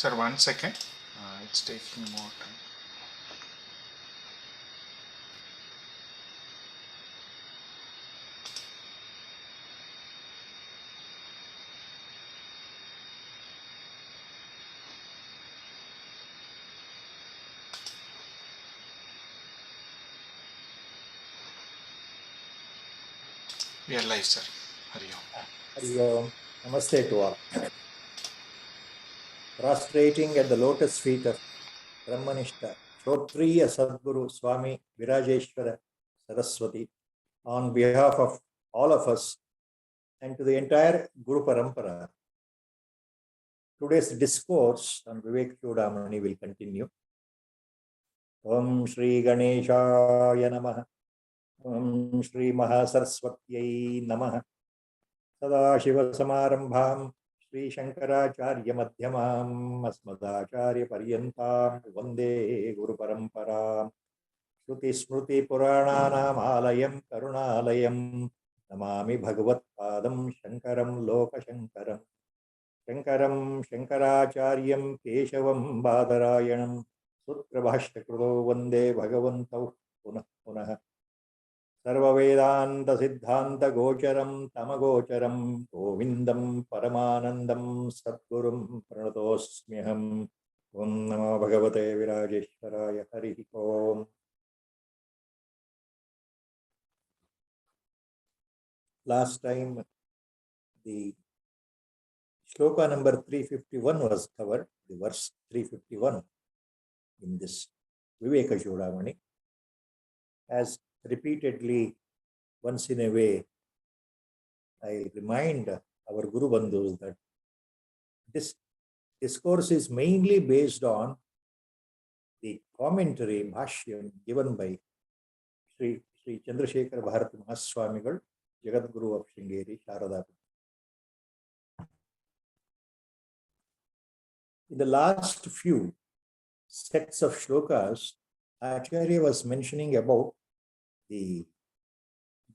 Sir, 1 second. It's taking more time. We are live, sir. Hari Om. Hari Om. Namaste to all. Prostrating at the lotus feet of Brahmanishta, Shrotriya Sadguru Swami Virajeshwara Saraswati, on behalf of all of us and to the entire Guru Parampara, today's discourse on Viveka Chudamani will continue. Om Shri Ganeshaya Namaha. Om Shri Mahasaraswatyai Namaha. Sadashiva Samarambham Shri Shankaracharya Madhyamam Asmadacharya Paryantam Vande Guru Paramparam Shruti Smruti Purananam Alayam Karunalayam Namami Bhagavat Padam Shankaram Loka Shankaram Shankaram Shankaracharyam Keshavam Badarayanam Sutra Bhashtakruto Vande Bhagavantau Punah Punah Sarva Vedanta Siddhanta Gocharam Tamagocharam Govindam Paramanandam Sadgurum Pranatosmyaham Om Namo Bhagavate Virajeshwaraya Hari Om. Last time the shloka number 351 was covered, the verse 351 in this Viveka Chudamani. As repeatedly, once in a way, I remind our Guru Bandhus that this discourse is mainly based on the commentary, bhashyam, given by Sri Chandrasekhar Bharati Mahaswamigal, Jagat Guru of Sringeri, Sharada. In the last few sets of shlokas, Acharya was mentioning about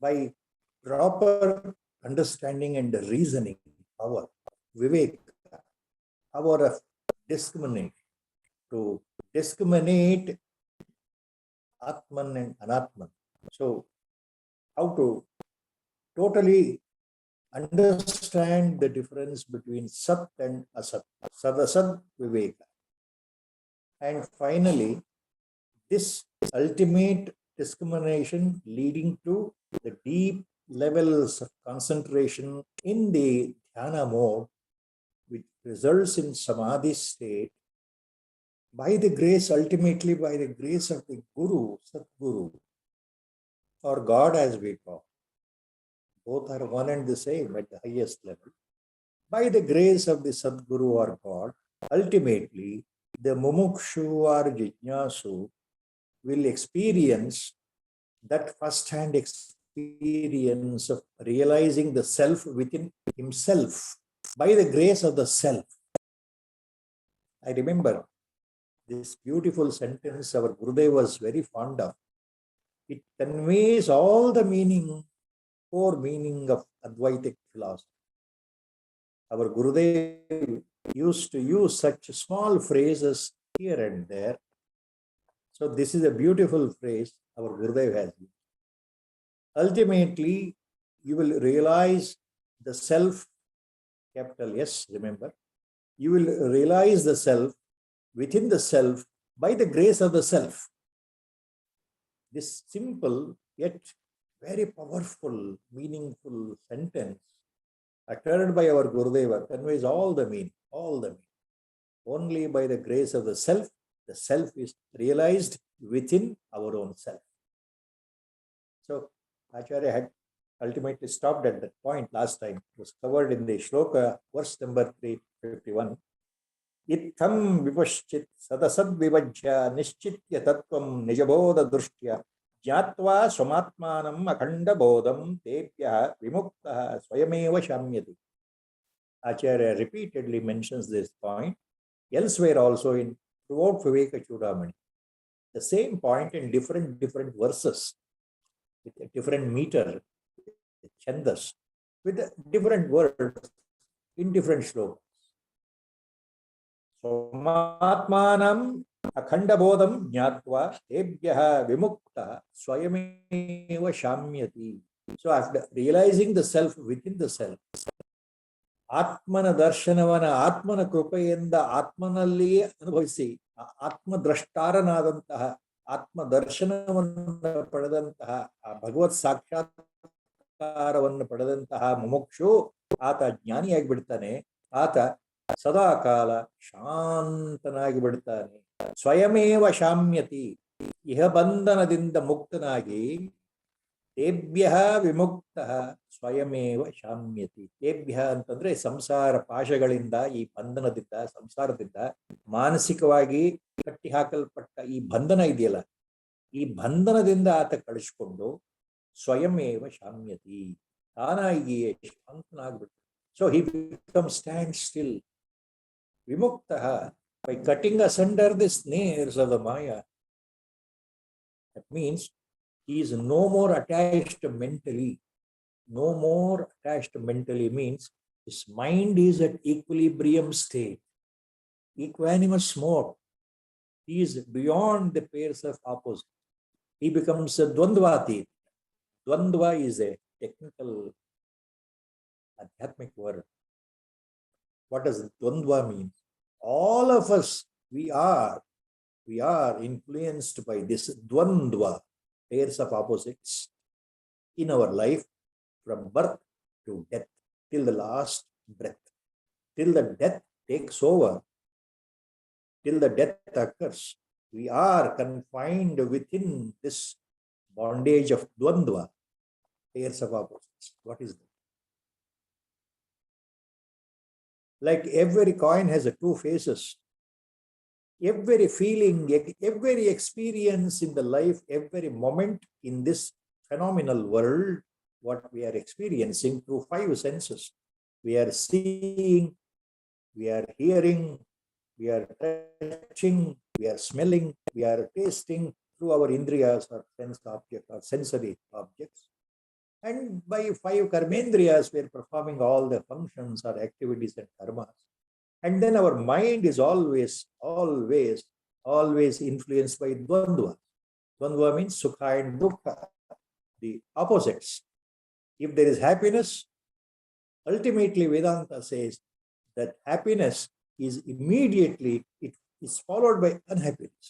by proper understanding and reasoning, power, Viveka, power of discrimination, to discriminate Atman and Anatman. So, how to totally understand the difference between Sat and Asat, Sadasat Viveka. And finally, this ultimate discrimination leading to the deep levels of concentration in the dhyana mode, which results in samadhi state, by the grace, ultimately by the grace of the Guru, Satguru, or God as we call. Both are one and the same at the highest level. By the grace of the Sadguru or God, ultimately the mumukshu or jijnasu will experience that first-hand experience of realizing the self within himself by the grace of the self. I remember this beautiful sentence our Gurudev was very fond of. It conveys all the meaning, core meaning of Advaitic philosophy. Our Gurudev used to use such small phrases here and there. So this is a beautiful phrase our Gurudev has used. Ultimately, you will realize the self, capital S, remember. You will realize the self within the self by the grace of the self. This simple yet very powerful, meaningful sentence uttered by our Gurudeva conveys all the meaning, all the meaning. Only by the grace of the self is realized within our own self. So, Acharya had ultimately stopped at that point last time. It was covered in the shloka, verse number 351. Itham vipaschit sadasad vivajya nischitya tattvam nijabodha drushtya jnatva swamatmanam akhanda bodham tepya vimukta swayameva shamyati. Acharya repeatedly mentions this point. Elsewhere also in throughout Viveka Chudamani. The same point in different verses with a different meter, chandas, with different words in different shlokas. Swamatmanam akhandabodham jnatva tebhyaha vimukta swayameva shamyati. So after realizing the self within the self, ಆತ್ಮನ ದರ್ಶನವನ ಆತ್ಮನ ಕೃಪೆಯಿಂದ ಆತ್ಮನಲ್ಲಿಯೇ ಅನುಭವಿಸಿ ಆತ್ಮದ್ರಷ್ಟಾರನಾದಂತಹ ಆತ್ಮ ದರ್ಶನವನ್ನು ಪಡೆದಂತಹ ಆ ಭಗವತ್ ಸಾಕ್ಷಾತ್ಕಾರವನ್ನು ಪಡೆದಂತಹ ಮುಮುಕ್ಷು ಆತ ಜ್ಞಾನಿಯಾಗಿ ಬಿಡ್ತಾನೆ. ಆತ ಸದಾ ಕಾಲ ಶಾಂತನಾಗಿ ಬಿಡ್ತಾನೆ. ಸ್ವಯಮೇವ ಶಾಮ್ಯತಿ, ಇಹ ಬಂಧನದಿಂದ ಮುಕ್ತನಾಗಿ ತೇಭ್ಯ ವಿಮುಕ್ತ ಸ್ವಯಮೇವ ಶಾಮ್ಯತಿ. ತೇಭ್ಯ ಅಂತಂದ್ರೆ ಸಂಸಾರ ಪಾಶಗಳಿಂದ, ಈ ಬಂಧನದಿಂದ, ಸಂಸಾರದಿಂದ ಮಾನಸಿಕವಾಗಿ ಕಟ್ಟಿ ಹಾಕಲ್ಪಟ್ಟ ಈ ಬಂಧನ ಇದೆಯಲ್ಲ, ಈ ಬಂಧನದಿಂದ ಆತ ಕಳಿಸ್ಕೊಂಡು ಸ್ವಯಮೇವ ಶಾಮ್ಯತಿ, ತಾನಾಗಿಯೇ ಶಾಂತನಾಗ್ಬಿಟ್ಟು. So he become stand still ವಿಮುಕ್ತ by cutting asunder the snares of the Maya. That means he is no more attached mentally. No more attached mentally means his mind is at equilibrium state, equanimous mode. He is beyond the pairs of opposites. He becomes a dvandvati. Dvandva is a technical adhyatmic word. What does dvandva mean? All of us, we are influenced by this dvandva, pairs of opposites in our life, from birth to death, till the last breath, till the death takes over, till the death occurs. We are confined within this bondage of dvandva, pairs of opposites. What is that? Like every coin has two faces. Every feeling, every experience in the life, every moment in this phenomenal world, what we are experiencing through five senses. We are seeing, we are hearing, we are touching, we are smelling, we are tasting through our indriyas or sense object or sensory objects. And by five karmendriyas, we are performing all the functions or activities and karmas. And then our mind is always influenced by dvandva. Dvandva means sukha and dukkha, the opposites. If there is happiness, ultimately Vedanta says that happiness is immediately, it is followed by unhappiness.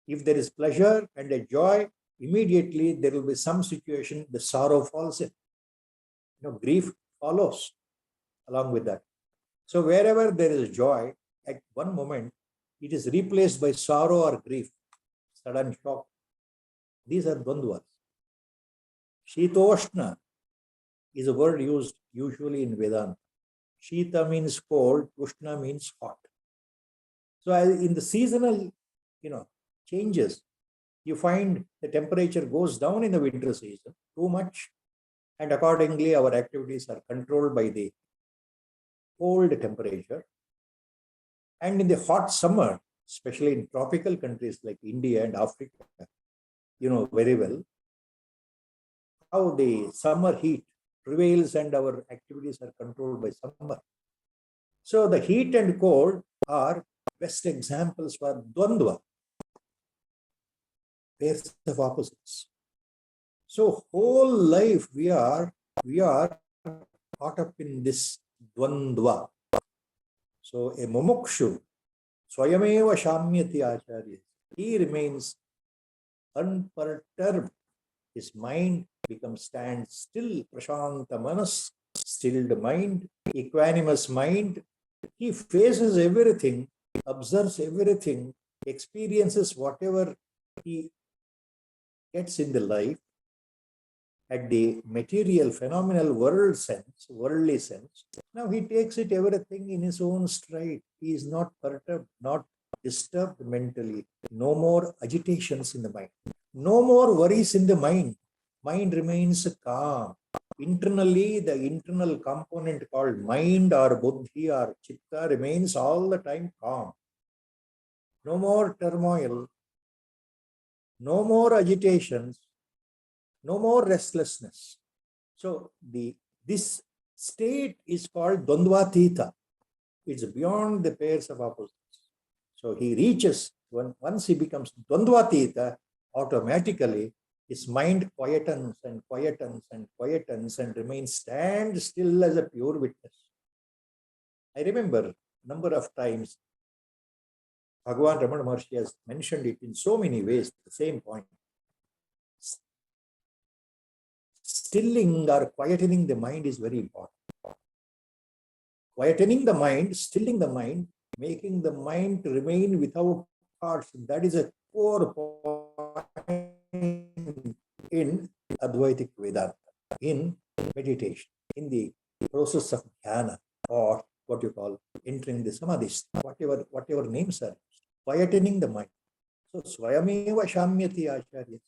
If there is pleasure and a joy, immediately there will be some situation, the sorrow falls in. Grief follows along with that. So wherever there is joy, at one moment, it is replaced by sorrow or grief, sudden shock. These are dvandvas. Shitoshna is a word used usually in Vedanta. Shita means cold, Ushna means hot. So in the seasonal, changes, you find the temperature goes down in the winter season too much, and accordingly our activities are controlled by the cold temperature. And in the hot summer, especially in tropical countries like India and Africa, you know very well how the summer heat prevails and our activities are controlled by summer. So the heat and cold are best examples for dvandva, pairs of opposites. So whole life we are caught up in this dvandva. So a mumukshu, swayameva shamyati acharya, he remains unperturbed. His mind becomes stand still, prashanta manas, stilled mind, equanimous mind. He faces everything, observes everything, experiences whatever he gets in the life at the material, phenomenal world sense, worldly sense. Now he takes it everything in his own stride. He is not perturbed, not disturbed mentally. No more agitations in the mind. No more worries in the mind. Mind remains calm. Internally, the internal component called mind or buddhi or chitta remains all the time calm. No more turmoil. No more agitations. No more restlessness. So this state is called dvandvatita. It's beyond the pairs of opposites. So he reaches, once he becomes Dvandvatita, automatically his mind quietens and quietens and quietens and remains stand still as a pure witness. I remember number of times Bhagavan Ramana Maharshi has mentioned it in so many ways, the same point. Stilling or quietening the mind is very important. Quietening the mind, stilling the mind, making the mind to remain without thoughts, that is a core point in Advaitic Vedanta, in meditation, in the process of dhyana, or what you call entering the samadhi, whatever names are, quietening the mind. So Swayameva Shamyati Acharya.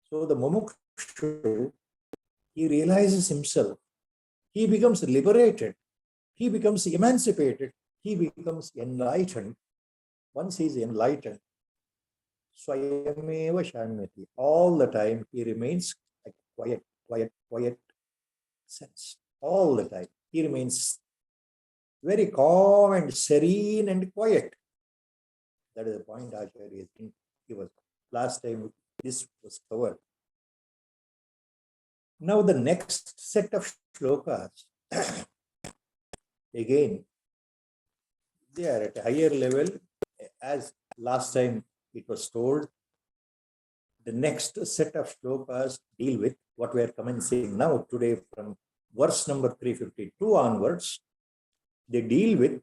So the mumukshu, he realizes himself, he becomes liberated, he becomes emancipated, he becomes enlightened. Once he is enlightened, Swayameva Shamyati, all the time he remains like quiet sense. All the time he remains very calm and serene and quiet. That is the point Acharya gave us. Last time this was covered. Now the next set of shlokas, again, they are at a higher level. As last time it was told, the next set of shlokas deal with what we are commencing now today from verse number 352 onwards. They deal with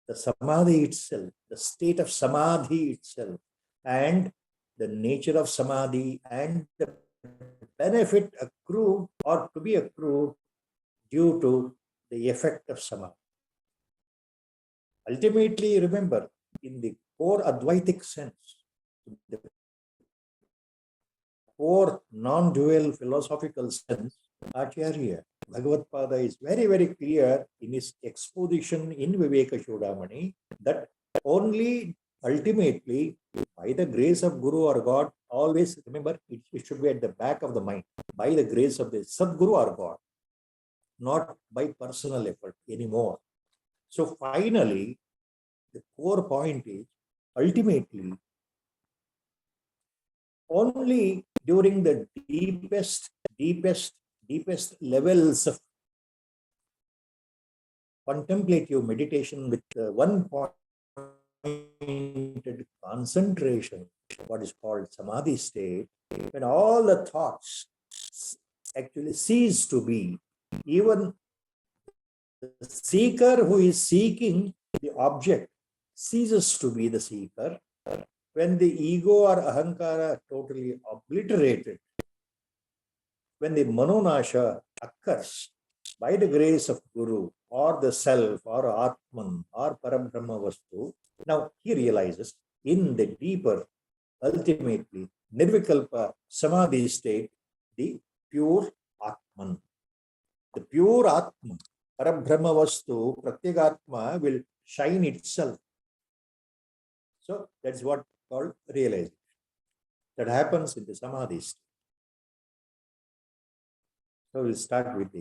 the samadhi itself, the state of samadhi itself, and the nature of samadhi and the benefit accrued or to be accrued due to the effect of samadhi. Ultimately, remember, in the core Advaitic sense, the core non-dual philosophical sense, Acharya Bhagavad-pada is very, very clear in his exposition in Viveka Chudamani that only ultimately, by the grace of Guru or God, always remember it should be at the back of the mind, by the grace of the Sadguru or God, not by personal effort anymore. So finally, the core point is ultimately only during the deepest levels of contemplative meditation with one pointed concentration, what is called samadhi state, when all the thoughts actually cease to be, even the seeker who is seeking the object ceases to be the seeker, when the ego or ahankara totally obliterated, when the manonasha occurs by the grace of Guru or the self or Atman or Parabrahma Vastu, now he realizes in the deeper, ultimately, Nirvikalpa Samadhi state, the pure Atman. The pure Atman, Parabrahma Vastu, Pratyagatma will shine itself. So that's what called realization. That happens in the Samadhi state. So we'll start with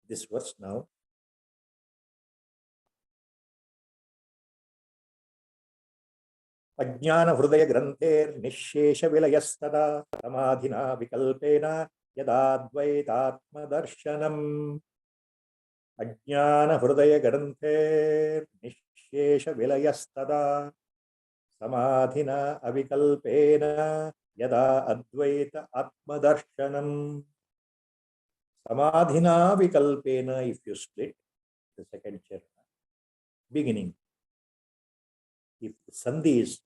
this verse now. Ajnana Hrudaya Granther Nishesha Vilayastada Samadhina Vikalpena Yadadvaitatma Darshanam. Ajnana Hrudaya Granther Nishesha Vilayastada Samadhina Avikalpena Yada Advaita Atma Darshanam. Samadhina Vikalpena, if you split the second chapter, beginning, if the sandhi is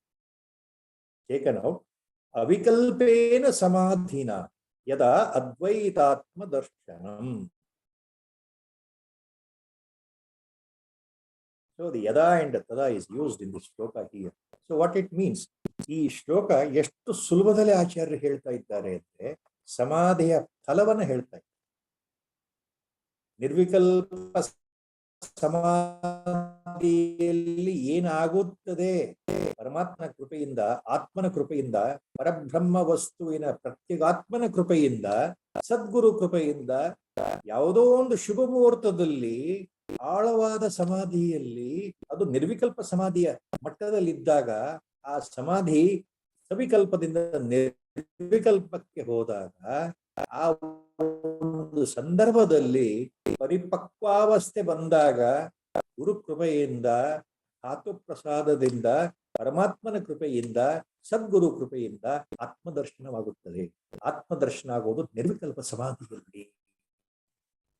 taken out, avikalpena samadhina yada advaitatma darshanam. So the yada and tada is used in this shloka here. So what it means, ಈ ಶ್ಲೋಕ ಎಷ್ಟು ಸುಲಭದಲ್ಲಿ ಆಚಾರ್ಯರು ಹೇಳ್ತಾ ಇದ್ದಾರೆ ಅಂದ್ರೆ ಸಮಾಧಿಯ ಫಲವನ್ನು ಹೇಳ್ತಾ ಇದ್ದಾರೆ. ನಿರ್ವಿಕಲ್ಪ ಸಮಾಧಿಯಲ್ಲಿ ಏನಾಗುತ್ತದೆ ಪರಮಾತ್ಮನ ಕೃಪೆಯಿಂದ, ಆತ್ಮನ ಕೃಪೆಯಿಂದ, ಪರಬ್ರಹ್ಮ ವಸ್ತುವಿನ ಪ್ರತ್ಯೇಗಾತ್ಮನ ಕೃಪೆಯಿಂದ, ಸದ್ಗುರು ಕೃಪೆಯಿಂದ ಯಾವುದೋ ಒಂದು ಶುಭ ಮುಹೂರ್ತದಲ್ಲಿ ಆಳವಾದ ಸಮಾಧಿಯಲ್ಲಿ ಅದು ನಿರ್ವಿಕಲ್ಪ ಸಮಾಧಿಯ ಮಟ್ಟದಲ್ಲಿದ್ದಾಗ ಆ ಸಮಾಧಿ ಸವಿಕಲ್ಪದಿಂದ ನಿರ್ವಿಕಲ್ಪಕ್ಕೆ ಹೋದಾಗ ಆ ಒಂದು ಸಂದರ್ಭದಲ್ಲಿ ಪರಿಪಕ್ವಾವಸ್ಥೆ ಬಂದಾಗ ಗುರು ಕೃಪೆಯಿಂದ ಧಾತು ಪ್ರಸಾದದಿಂದ ಪರಮಾತ್ಮನ ಕೃಪೆಯಿಂದ ಸದ್ಗುರು ಕೃಪೆಯಿಂದ ಆತ್ಮದರ್ಶನವಾಗುತ್ತದೆ. ಆತ್ಮದರ್ಶನ ಆಗೋದು ನಿರ್ವಿಕಲ್ಪ ಸಮಾಧಿಯಲ್ಲಿ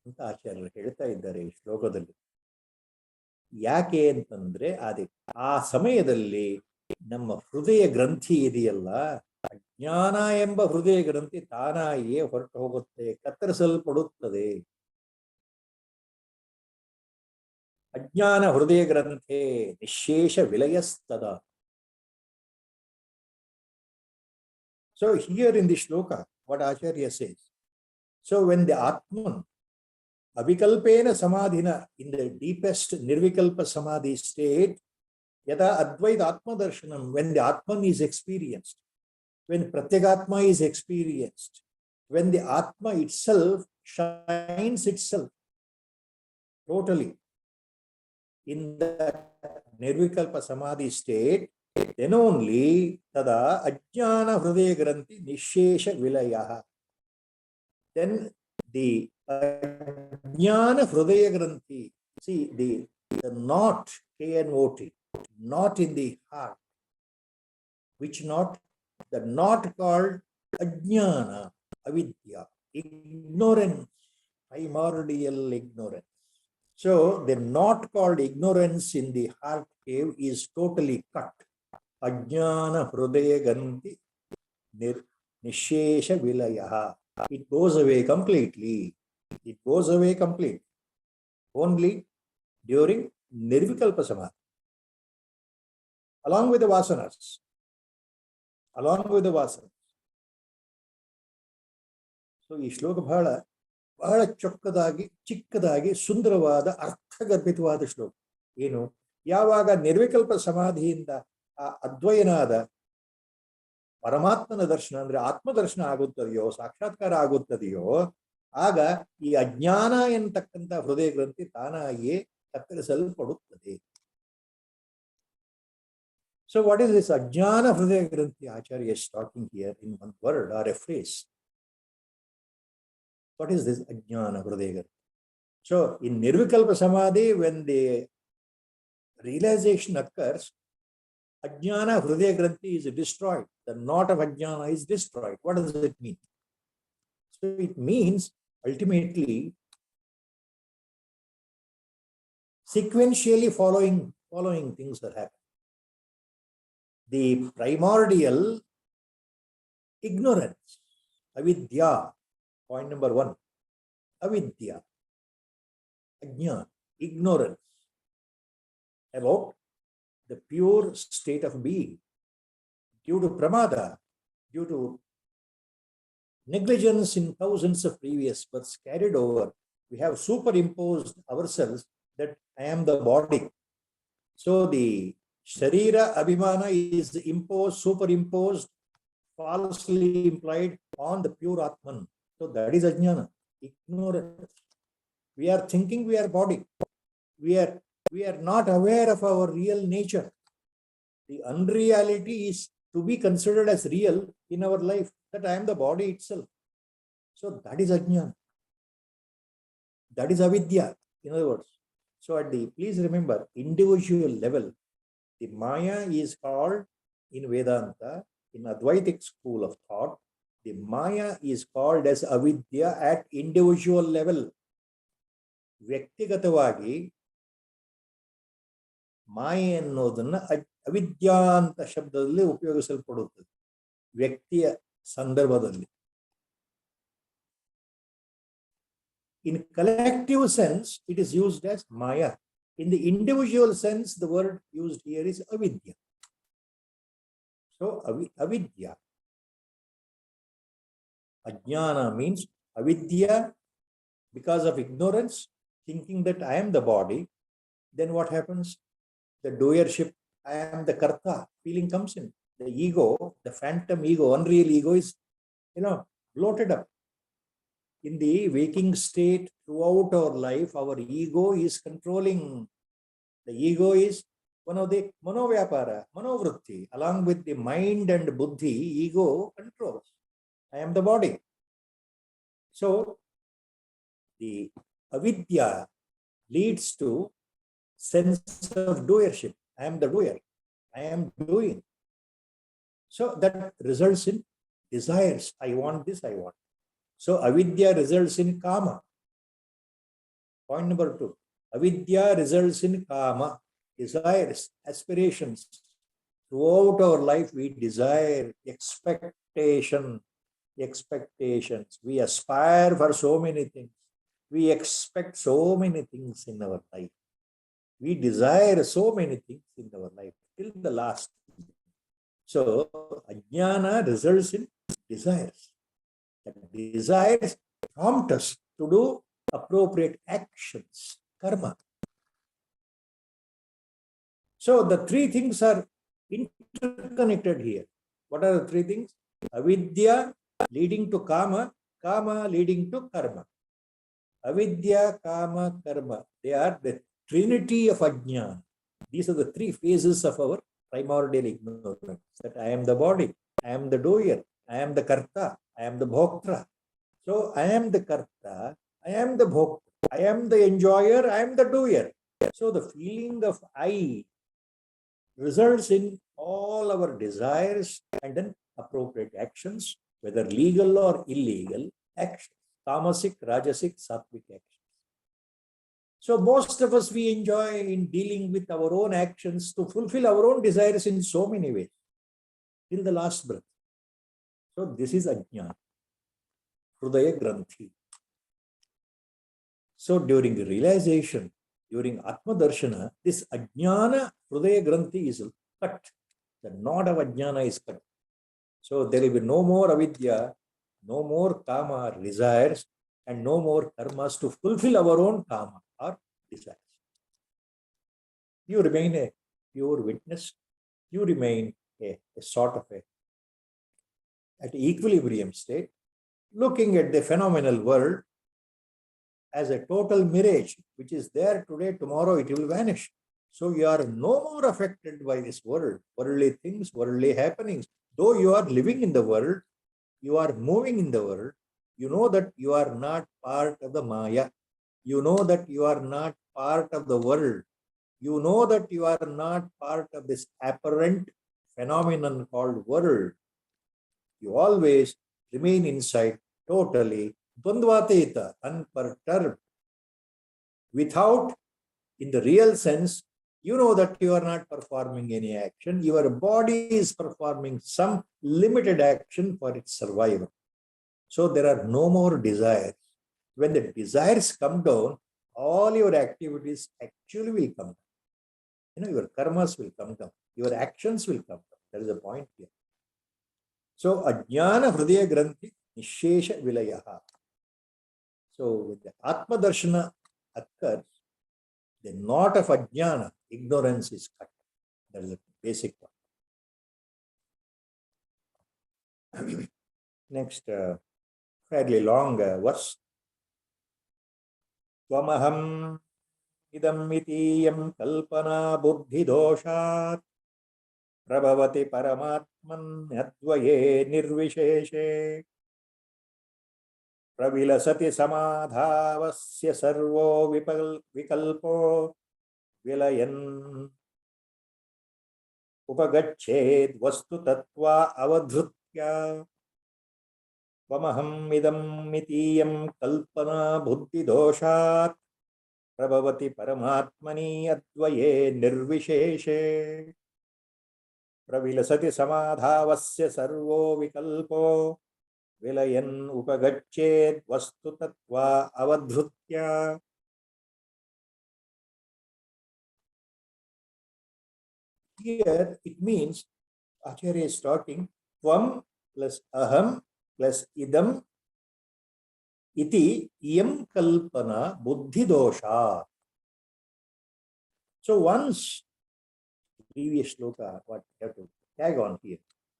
ಅಂತ ಆಚಾರ್ಯರು ಹೇಳ್ತಾ ಇದ್ದಾರೆ ಈ ಶ್ಲೋಕದಲ್ಲಿ. ಯಾಕೆ ಅಂತಂದ್ರೆ ಆ ಸಮಯದಲ್ಲಿ ನಮ್ಮ ಹೃದಯ ಗ್ರಂಥಿ ಇದೆಯಲ್ಲ, ಅಜ್ಞಾನ ಎಂಬ ಹೃದಯ ಗ್ರಂಥಿ ತಾನಾಗಿಯೇ ಹೊರಟು ಹೋಗುತ್ತೆ, ಕತ್ತರಿಸಲ್ಪಡುತ್ತದೆ. ಅಜ್ಞಾನ ಹೃದಯ ಗ್ರಂಥೆ ನಿಶೇಷ ವಿಲಯಸ್ತದ. So here in the shloka, what Acharya says, so when the Atman avikalpena samadhina, in the deepest nirvikalpa samadhi state, yada advaita atma darshanam, when the Atman is experienced, when pratyagatma is experienced, when the Atma itself shines itself totally in the nirvikalpa samadhi state, then only tada ajnana hridaya granthi nishesha vilayaha. Then the ajnana hridaya granthi, see the knot, K-N-O-T, knot in the heart. Which knot? The knot called ajnana, avidya, ignorance, primordial ignorance. So the knot called ignorance in the heart cave is totally cut. Ajnana hridaya granthi nishesha vilayaha. It goes away completely. It goes away completely. Only during nirvikalpa samadhi. Along with the vasanas. Along with the vasanas. So ಈ ಶ್ಲೋಕ ಬಹಳ ಚೊಕ್ಕದಾಗಿ ಚಿಕ್ಕದಾಗಿ ಸುಂದರವಾದ ಅರ್ಥಗರ್ಭಿತವಾದ ಶ್ಲೋಕ. ಏನು? ಯಾವಾಗ ನಿರ್ವಿಕಲ್ಪ ಸಮಾಧಿಯಿಂದ ಆ ಅದ್ವಯನಾದ ಪರಮಾತ್ಮನ ದರ್ಶನ ಅಂದ್ರೆ ಆತ್ಮದರ್ಶನ ಆಗುತ್ತದೆಯೋ, ಸಾಕ್ಷಾತ್ಕಾರ ಆಗುತ್ತದೆಯೋ, ಆಗ ಈ ಅಜ್ಞಾನ ಎನ್ನತಕ್ಕಂಥ ಹೃದಯ ಗ್ರಂಥಿ ತಾನಾಗಿಯೇ ಕತ್ತರಿಸಲ್ಪಡುತ್ತದೆ. So what is this ajnana hridaya granthi Acharya is talking here in one word or a phrase? What is this ajnana hridaya granthi? So in nirvikalpa samadhi, when the realization occurs, ajnana hridaya granthi is destroyed. The knot of ajnana is destroyed. What does it mean? So it means ultimately sequentially following things that happen. The primordial ignorance, avidya, point number 1, avidya, ajnana, ignorance about the pure state of being, due to pramada, due to negligence in thousands of previous births carried over, we have superimposed ourselves that I am the body. So the Sharira Abhimana is superimposed, falsely implied on the pure Atman. So that is Ajnana, ignorance. We are thinking we are body. We are not aware of our real nature. The unreality is to be considered as real in our life, that I am the body itself. So that is Ajnana. That is Avidya, in other words. So please remember, individual level, the Maya is called in Vedanta, in Advaitic school of thought, the Maya is called as Avidya at individual level. ವ್ಯಕ್ತಿಗತವಾಗಿ ಮಾಯೆ ಅನ್ನೋದನ್ನ ಅವಿದ್ಯಾ ಅಂತ ಶಬ್ದದಲ್ಲಿ ಉಪಯೋಗಿಸಲ್ಪಡುತ್ತದೆ ವ್ಯಕ್ತಿಯ ಸಂದರ್ಭದಲ್ಲಿ. In collective sense, it is used as Maya. In the individual sense, the word used here is avidya. So avidya. Ajnana means avidya, because of ignorance, thinking that I am the body. Then what happens? The doership, I am the karta, feeling comes in. The ego, the phantom ego, unreal ego is, bloated up. in the waking state throughout our life, our ego is controlling. The ego is one of the manovyapara, manovrutti. Along with the mind and buddhi, ego controls. I am the body. So the avidya leads to sense of doership. I am the doer. I am doing. So that results in desires. I want this, I want. So avidya results in kama. Point number 2. Avidya results in kama, desires, aspirations. Throughout our life, we desire expectations. We aspire for so many things. We expect so many things in our life. We desire so many things in our life till the last. So, ajnana results in desires. Desires prompt us to do appropriate actions, karma. So, the three things are interconnected here. What are the three things? Avidya leading to kama, kama leading to karma. Avidya, kama, karma. They are the trinity of ajnana. These are the three phases of our primordial ignorance. That I am the body, I am the doer, I am the karta, I am the bhoktra. So I am the karta, I am the bhoktra, I am the enjoyer, I am the doer. So the feeling of I results in all our desires and then appropriate actions, whether legal or illegal actions, tamasic, rajasic, sattvic actions. So most of us, we enjoy in dealing with our own actions to fulfill our own desires in so many ways, till the last breath. So this is ajnana, hrudaya granthi. So during the realization, during Atma Darshana, this ajnana hrudaya granthi is cut. The knot of ajnana is cut. So there will be no more avidya, no more kama desires, and no more karmas to fulfill our own kama or desires. You remain a pure witness. You remain a sort of at equilibrium state, looking at the phenomenal world as a total mirage, which is there today, tomorrow it will vanish. So you are no more affected by this world, worldly things, worldly happenings. Though you are living in the world, you are moving in the world, you know that you are not part of the Maya. You know that you are not part of the world. You know that you are not part of this apparent phenomenon called world. You always remain inside totally dvandvateta, unperturbed. Without, in the real sense, you know that you are not performing any action. Your body is performing some limited action for its survival. So there are no more desires. When the desires come down, all your activities actually will come down. Your karmas will come down. Your actions will come down. That is the point here. So ajnana hrudaya granthi nishesha vilayaha. So when the Atma Darshana occurs, the knot of ajnana, ignorance, is cut. That is the basic one. Next, fairly long verse. Tvamaham idam mitiyam kalpana buddhi doshat prabhavati paramatman advaye nirvisheshe pravilasati samadhavasya sarvo vikalpo vilayan upagached vastu tattva avadhrutya. Tvamaham idam mitiyam kalpana buddhi doshat prabhavati paramatmani advaye nirvisheshe pravilasati samadhavasya sarvo vikalpo vilayan upagached vastu tattva avadhrutya. Here it means Acharya is talking tvam plus aham plus idam iti iyam kalpana buddhi dosha. So once, previous shloka, what you have to tag on here.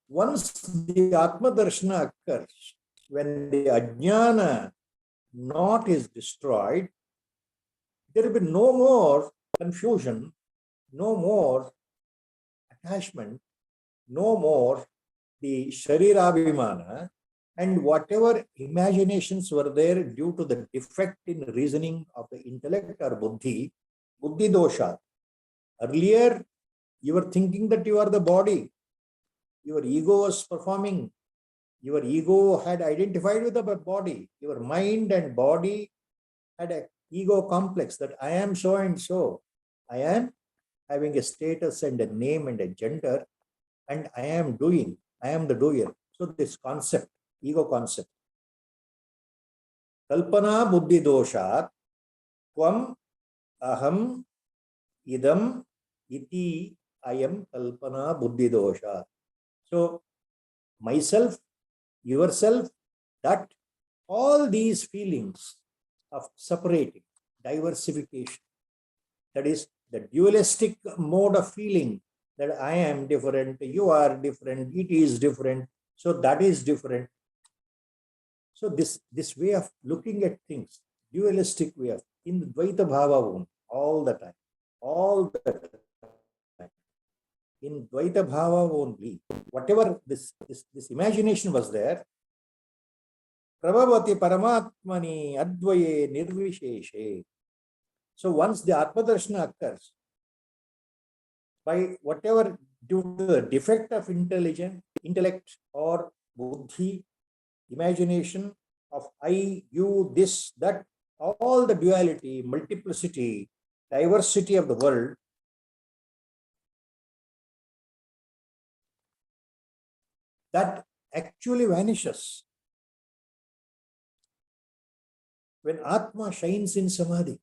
Once the Atma Darshana occurs, when the ajnana not is destroyed, there will be no more confusion, no more attachment, no more the Sharirabhimana, and whatever imaginations were there due to the defect in reasoning of the intellect or buddhi, buddhi dosha. Earlier, you were thinking that you are the body, your ego was performing, your ego had identified with the body, your mind and body had an ego complex that I am so and so, I am having a status and a name and a gender, and I am doing, I am the doer. So this concept, ego concept. Kalpana buddhi doshat, kvam aham idam iti ayam kalpana buddhi dosha. So myself, yourself, that all these feelings of separating, diversification, that is the dualistic mode of feeling that I am different, you are different, it is different, so that is different. So this way of looking at things, dualistic way of, in Dvaita Bhava all the time, all the time. In Dvaita Bhava only, whatever this imagination was there, Prabhavati Paramatmani Advaye Nirvisheshe. So once the Atmadarshana occurs, by whatever due to the defect of intellect or buddhi, imagination of I, you, this, that, all the duality, multiplicity, diversity of the world, that actually vanishes when Atma shines in Samadhi.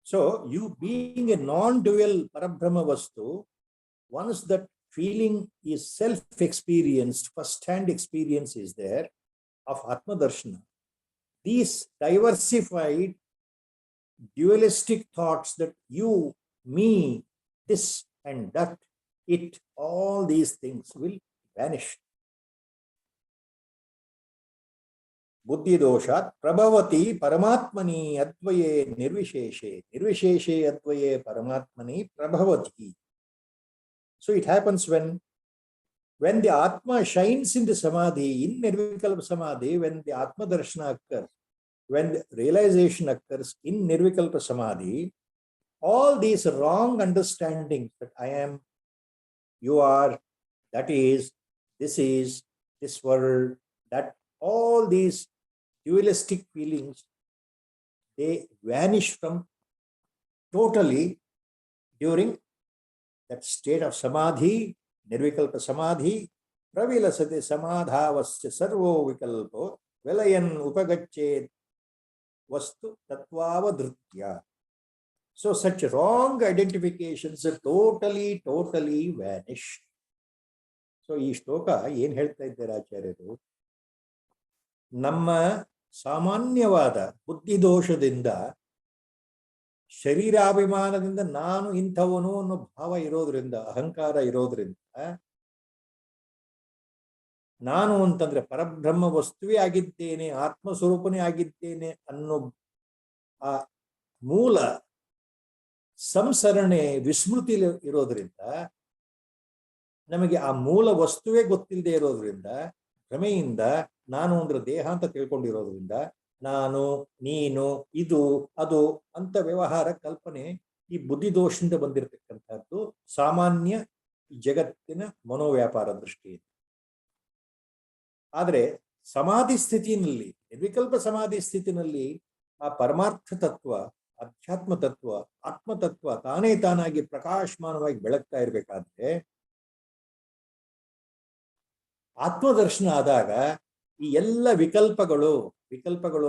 So, you being a non-dual Parabrahma Vastu, once that feeling is self-experienced, first-hand experience is there of Atma Darshana, these diversified dualistic thoughts that you, me, this and that, it, all these things will vanish. Buddhi doshat prabhavati paramatmani advaye nirvisheshe. Nirvisheshe advaye paramatmani prabhavati. So it happens when the Atma shines in the Samadhi, in Nirvikalpa Samadhi, when the Atma Darshana occurs, when the realization occurs in Nirvikalpa Samadhi, all these wrong understandings that I am, you are, that is, this world, that all these dualistic feelings, they vanish from totally during that state of Samadhi, Nirvikalpa Samadhi, Pravilasate Samadhavasya Sarvo Vikalpo, Velayan Upagachet Vastu Tatvavadritya. So such wrong identifications totally vanish. So ಈ ಶ್ಲೋಕ ಏನು ಹೇಳ್ತಾ ಇದ್ದಾರೆ ಆಚಾರ್ಯರು, ನಮ್ಮ ಸಾಮಾನ್ಯವಾದ ಬುದ್ಧಿದೋಷದಿಂದ, ಶರೀರಾಭಿಮಾನದಿಂದ ನಾನು ಇಂಥವನು ಅನ್ನೋ ಭಾವ ಇರೋದ್ರಿಂದ, ಅಹಂಕಾರ ಇರೋದ್ರಿಂದ, ನಾನು ಅಂತಂದ್ರೆ ಪರಬ್ರಹ್ಮ ವಸ್ತುವೇ ಆಗಿದ್ದೇನೆ, ಆತ್ಮಸ್ವರೂಪನೇ ಆಗಿದ್ದೇನೆ ಅನ್ನೋ ಆ ಮೂಲ ಸಂಸರಣೆ ವಿಸ್ಮೃತಿ ಇರೋದ್ರಿಂದ, ನಮಗೆ ಆ ಮೂಲ ವಸ್ತುವೇ ಗೊತ್ತಿಲ್ಲದೆ ಇರೋದ್ರಿಂದ, ಭ್ರಮೆಯಿಂದ ನಾನು ಅಂದ್ರೆ ದೇಹ ಅಂತ ತಿಳ್ಕೊಂಡಿರೋದ್ರಿಂದ, ನಾನು, ನೀನು, ಇದು, ಅದು ಅಂತ ವ್ಯವಹಾರ ಕಲ್ಪನೆ ಈ ಬುದ್ಧಿದೋಷದಿಂದ ಬಂದಿರತಕ್ಕಂಥದ್ದು ಸಾಮಾನ್ಯ ಜಗತ್ತಿನ ಮನೋವ್ಯಾಪಾರ ದೃಷ್ಟಿಯಿಂದ. ಆದರೆ ಸಮಾಧಿ ಸ್ಥಿತಿನಲ್ಲಿ, ನಿರ್ವಿಕಲ್ಪ ಸಮಾಧಿ ಸ್ಥಿತಿನಲ್ಲಿ ಆ ಪರಮಾರ್ಥ ತತ್ವ, ಅಧ್ಯಾತ್ಮ ತತ್ವ, ಆತ್ಮತತ್ವ ತಾನೇ ತಾನಾಗಿ ಪ್ರಕಾಶಮಾನವಾಗಿ ಬೆಳಗ್ತಾ ಇರಬೇಕಾದ್ರೆ, ಆತ್ಮದರ್ಶನ ಆದಾಗ ಈ ಎಲ್ಲ ವಿಕಲ್ಪಗಳು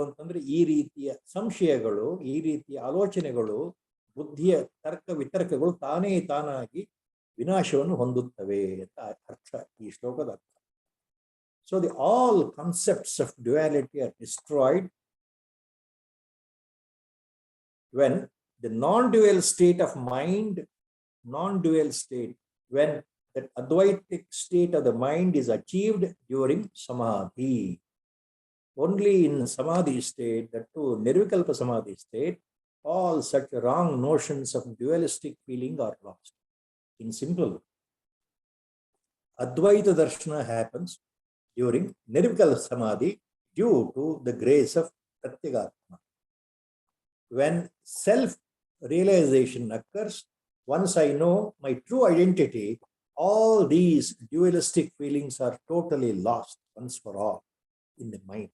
ಅಂತಂದ್ರೆ ಈ ರೀತಿಯ ಸಂಶಯಗಳು, ಈ ರೀತಿಯ ಆಲೋಚನೆಗಳು, ಬುದ್ಧಿಯ ತರ್ಕ ವಿತರ್ಕಗಳು ತಾನೇ ತಾನಾಗಿ ವಿನಾಶವನ್ನು ಹೊಂದುತ್ತವೆ ಅಂತ ಅರ್ಥ ಈ ಶ್ಲೋಕದ ಅರ್ಥ. So the all concepts of duality are destroyed when the non-dual state of mind, when that advaitic state of the mind is achieved during samadhi. Only in Samadhi state, that too Nirvikalpa Samadhi state, all such wrong notions of dualistic feeling are lost. In simple, Advaita Darshana happens during Nirvikalpa Samadhi due to the grace of Pratyagatma. When self-realization occurs, once I know my true identity, all these dualistic feelings are totally lost once for all in the mind.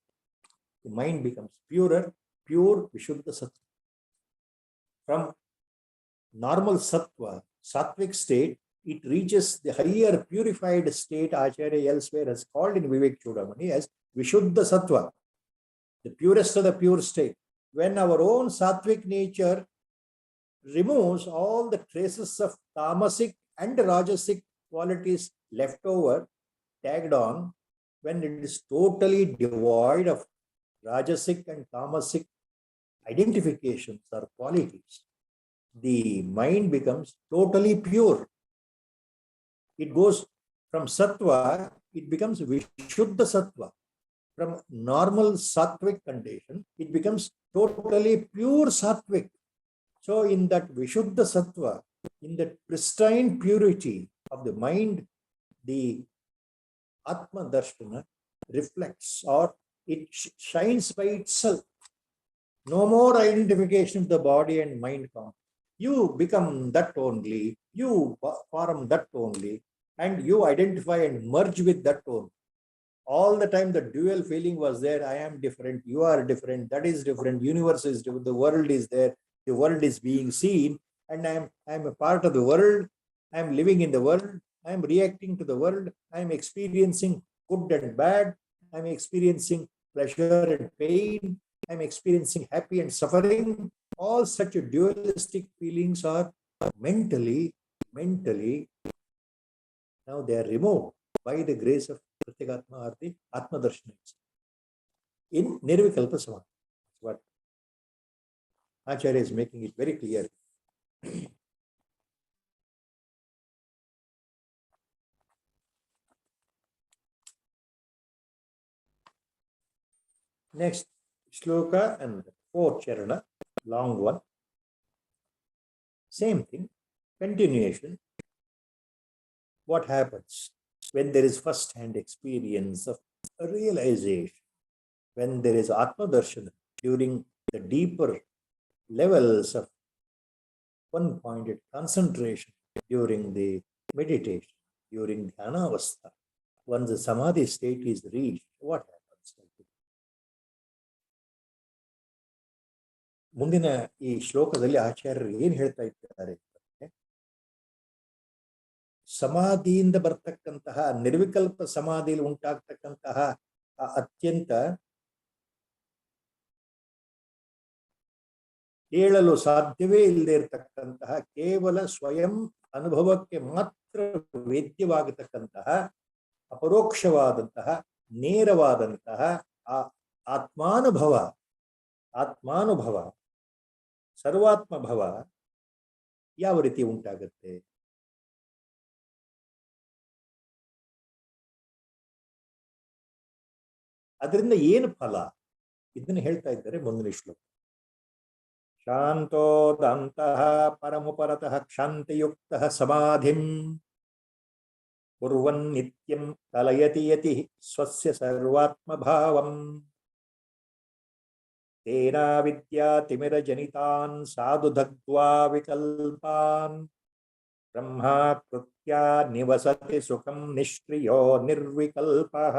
The mind becomes purer, pure Vishuddha Sattva. From normal Sattva, Sattvic state, it reaches the higher purified state Acharya elsewhere has called in Vivek Chudamani as Vishuddha Sattva, the purest of the pure state. When our own Sattvic nature removes all the traces of tamasic and rajasic qualities left over, tagged on, when it is totally devoid of rajasic and tamasic identifications or qualities, the mind becomes totally pure. It goes from sattva, it becomes Vishuddha Sattva. From normal sattvic condition, it becomes totally pure sattvic. So in that Vishuddha Sattva, in that pristine purity of the mind, the Atma Darshana reflects, or it shines by itself. No more identification of the body and mind count. You become that only, you form that only, and you identify and merge with that only. All the time the dual feeling was there. I am different, you are different, that is different, universe is different, the world is there, the world is being seen, and I am a part of the world, I am living in the world, I am reacting to the world, I am experiencing good and bad, I am experiencing pleasure and pain, I am experiencing happy and suffering. All such dualistic feelings are mentally, now they are removed by the grace of Pratyagatma or the Atma Darshana in Nirvikalpa Samadhi. What Acharya is making it very clear. Next shloka and fourth charana, long one. Same thing, continuation. What happens when there is first-hand experience of realization, when there is Atma Darshana during the deeper levels of one-pointed concentration during the meditation, during the Dhanavastha, once the Samadhi state is reached, what happens? ಮುಂದಿನ ಈ ಶ್ಲೋಕದಲ್ಲಿ ಆಚಾರ್ಯರು ಏನು ಹೇಳ್ತಾ ಇದ್ದಾರೆ, ಸಮಾಧಿಯಿಂದ ಬರ್ತಕ್ಕಂತಹ ನಿರ್ವಿಕಲ್ಪ ಸಮಾಧಿಯಲ್ಲಿ ಉಂಟಾಗ್ತಕ್ಕಂತಹ ಅತ್ಯಂತ ಹೇಳಲು ಸಾಧ್ಯವೇ ಇಲ್ಲದೆ ಇರತಕ್ಕಂತಹ ಕೇವಲ ಸ್ವಯಂ ಅನುಭವಕ್ಕೆ ಮಾತ್ರ ವೇದ್ಯವಾಗತಕ್ಕಂತಹ ಅಪರೋಕ್ಷವಾದಂತಹ ನೇರವಾದಂತಹ ಆ ಆತ್ಮಾನುಭವ ಸರ್ವಾತ್ಮಭವ ಯಾವ ರೀತಿ ಉಂಟಾಗುತ್ತೆ? ಅದರಿಂದ ಏನು ಫಲ? ಇದನ್ನು ಹೇಳ್ತಾ ಇದ್ದಾರೆ ಮುಂದಿನ ಶ್ಲೋಕ. ಶಾಂತೋದಂತಃ ಪರಮುಪರತಃ ಕ್ಷಾಂತಿಯುಕ್ತಃ ಸಮಾಧಿಂ ಕುರ್ವನ್ ನಿತ್ಯಂ ಕಲಯತಿ ಯತಿ ಸ್ವಸ್ಯ ಸರ್ವಾತ್ಮಭಾವಂ ತೇನಾ ವಿದ್ಯಾತಿಮಿರಜನಿತಾನ್ ಸಾಧು ದಗ್ಧ್ವಾ ವಿಕಲ್ಪಾನ್ ಬ್ರಹ್ಮಾಕೃತ್ಯಾ ನಿವಸತಿ ಸುಖಂ ನಿಷ್ಕ್ರಿಯೋ ನಿರ್ವಿಕಲ್ಪಃ.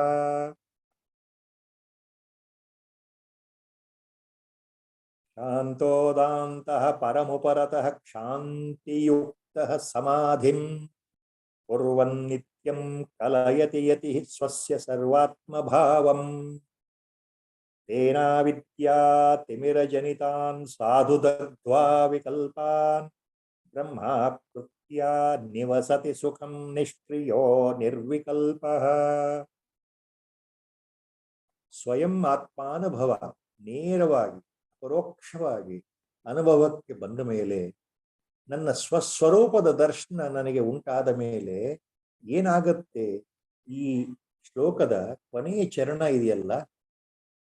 ಶಾಂತೋದಾಂತಃ ಪರಮುಪರತಃ ಕ್ಷಾಂತಿಯುಕ್ತಃ ಸಮಾಧಿಂ ಕುರ್ವನ್ ನಿತ್ಯಂ ಕಲಯತಿ ಯತಿ ಸ್ವಸ್ಯ ಸರ್ವಾತ್ಮಭಾವಂ ತೇನಾ ವಿದ್ಯಾತಿಮಿರಜನಿತಾನ್ ಸಾಧು ದಗ್ಧ್ವಾ ವಿಕಲ್ಪಾನ್ ಬ್ರಹ್ಮಾಕೃತ್ಯಾ ನಿವಸತಿ ಸುಖಂ ನಿಷ್ಕ್ರಿಯೋ ನಿರ್ವಿಕಲ್ಪಃ. ಸ್ವಯಂ ಆತ್ಮಾನುಭವ ನೇರವಾಗಿ ಪರೋಕ್ಷವಾಗಿ ಅನುಭವಕ್ಕೆ ಬಂದ ಮೇಲೆ, ನನ್ನ ಸ್ವಸ್ವರೂಪದ ದರ್ಶನ ನನಗೆ ಉಂಟಾದ ಮೇಲೆ ಏನಾಗತ್ತೆ? ಈ ಶ್ಲೋಕದ ಕೊನೆಯ ಚರಣ ಇದೆಯಲ್ಲ,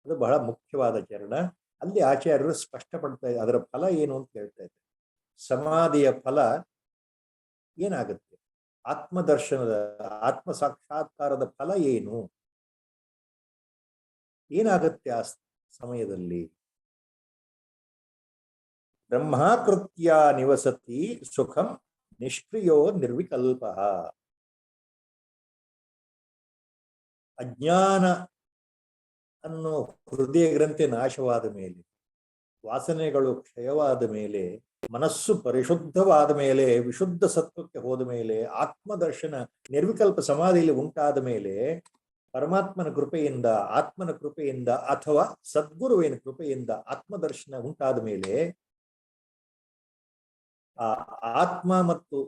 ಅದು ಬಹಳ ಮುಖ್ಯವಾದ ಚರಣ. ಅಲ್ಲಿ ಆಚಾರ್ಯರು ಸ್ಪಷ್ಟಪಡ್ತಾ ಅದರ ಫಲ ಏನು ಅಂತ ಹೇಳ್ತಾ ಇದ್ದಾರೆ. ಸಮಾಧಿಯ ಫಲ ಏನಾಗುತ್ತೆ, ಆತ್ಮದರ್ಶನದ ಆತ್ಮ ಸಾಕ್ಷಾತ್ಕಾರದ ಫಲ ಏನು, ಏನಾಗುತ್ತೆ ಆ ಸಮಯದಲ್ಲಿ. ಬ್ರಹ್ಮಾಕೃತ್ಯ ನಿವಸತಿ ಸುಖಂ ನಿಷ್ಕ್ರಿಯೋ ನಿರ್ವಿಕಲ್ಪ. ಅಜ್ಞಾನ ಅನ್ನೋ ಹೃದಯ ಗ್ರಂಥಿ ನಾಶವಾದ ಮೇಲೆ, ವಾಸನೆಗಳು ಕ್ಷಯವಾದ ಮೇಲೆ, ಮನಸ್ಸು ಪರಿಶುದ್ಧವಾದ ಮೇಲೆ, ವಿಶುದ್ಧ ಸತ್ವಕ್ಕೆ ಹೋದ ಮೇಲೆ, ಆತ್ಮದರ್ಶನ ನಿರ್ವಿಕಲ್ಪ ಸಮಾಧಿಯಲ್ಲಿ ಉಂಟಾದ ಮೇಲೆ, ಪರಮಾತ್ಮನ ಕೃಪೆಯಿಂದ, ಆತ್ಮನ ಕೃಪೆಯಿಂದ ಅಥವಾ ಸದ್ಗುರುವಿನ ಕೃಪೆಯಿಂದ ಆತ್ಮದರ್ಶನ ಉಂಟಾದ ಮೇಲೆ, ಆ ಆತ್ಮ ಮತ್ತು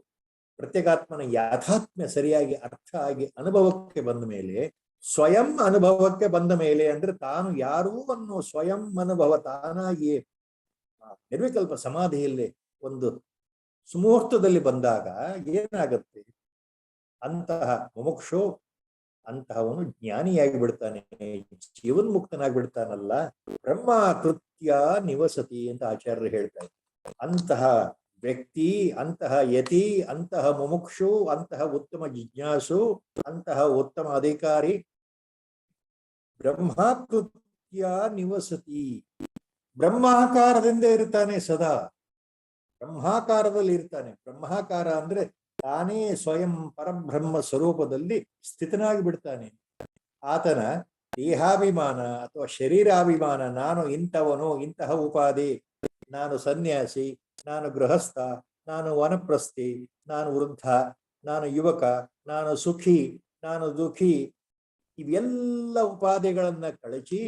ಪ್ರತ್ಯೇಗಾತ್ಮನ ಯಾಥಾತ್ಮ್ಯ ಸರಿಯಾಗಿ ಅರ್ಥ ಆಗಿ ಅನುಭವಕ್ಕೆ ಬಂದ ಮೇಲೆ, ಸ್ವಯಂ ಅನುಭವಕ್ಕೆ ಬಂದ ಮೇಲೆ, ಅಂದ್ರೆ ತಾನು ಯಾರೂ ಅನ್ನೋ ಸ್ವಯಂ ಅನುಭವ ತಾನಾಗಿ ನಿರ್ವಿಕಲ್ಪ ಸಮಾಧಿಯಲ್ಲಿ ಒಂದು ಸುಮುಹೂರ್ತದಲ್ಲಿ ಬಂದಾಗ ಏನಾಗುತ್ತೆ, ಅಂತಹ ಮುಮುಕ್ಷು ಅಂತಹವನು ಜ್ಞಾನಿಯಾಗಿ ಬಿಡ್ತಾನೆ, ಜೀವನ್ಮುಕ್ತನಾಗಿ ಬಿಡ್ತಾನಲ್ಲ. ಬ್ರಹ್ಮ ಕೃತ್ಯ ನಿವಸತಿ ಅಂತ ಆಚಾರ್ಯರು ಹೇಳ್ತಾರೆ. ಅಂತಹ ವ್ಯಕ್ತಿ, ಅಂತಹ ಯತಿ, ಅಂತಹ ಮುಮುಕ್ಷು, ಅಂತಹ ಉತ್ತಮ ಜಿಜ್ಞಾಸು, ಅಂತಹ ಉತ್ತಮ ಅಧಿಕಾರಿ ಬ್ರಹ್ಮಕೃತ್ಯ ನಿವಸತಿ, ಬ್ರಹ್ಮಾಕಾರದಿಂದ ಇರ್ತಾನೆ, ಸದಾ ಬ್ರಹ್ಮಾಕಾರದಲ್ಲಿ ಇರ್ತಾನೆ. ಬ್ರಹ್ಮಾಕಾರ ಅಂದ್ರೆ ತಾನೇ ಸ್ವಯಂ ಪರಬ್ರಹ್ಮ ಸ್ವರೂಪದಲ್ಲಿ ಸ್ಥಿತನಾಗಿ ಬಿಡ್ತಾನೆ. ಆತನ ದೇಹಾಭಿಮಾನ ಅಥವಾ ಶರೀರಾಭಿಮಾನ, ನಾನು ಇಂಥವನು, ಇಂತಹ ಉಪಾಧಿ, ನಾನು ಸನ್ಯಾಸಿ, ನಾನು ಗೃಹಸ್ಥ, ನಾನು ವನಪ್ರಸ್ಥಿ, ನಾನು ವೃದ್ಧ, ನಾನು ಯುವಕ, ನಾನು ಸುಖಿ, ನಾನು ದುಃಖಿ, ಇವೆಲ್ಲ ಉಪಾಧಿಗಳನ್ನ ಕಳಚಿ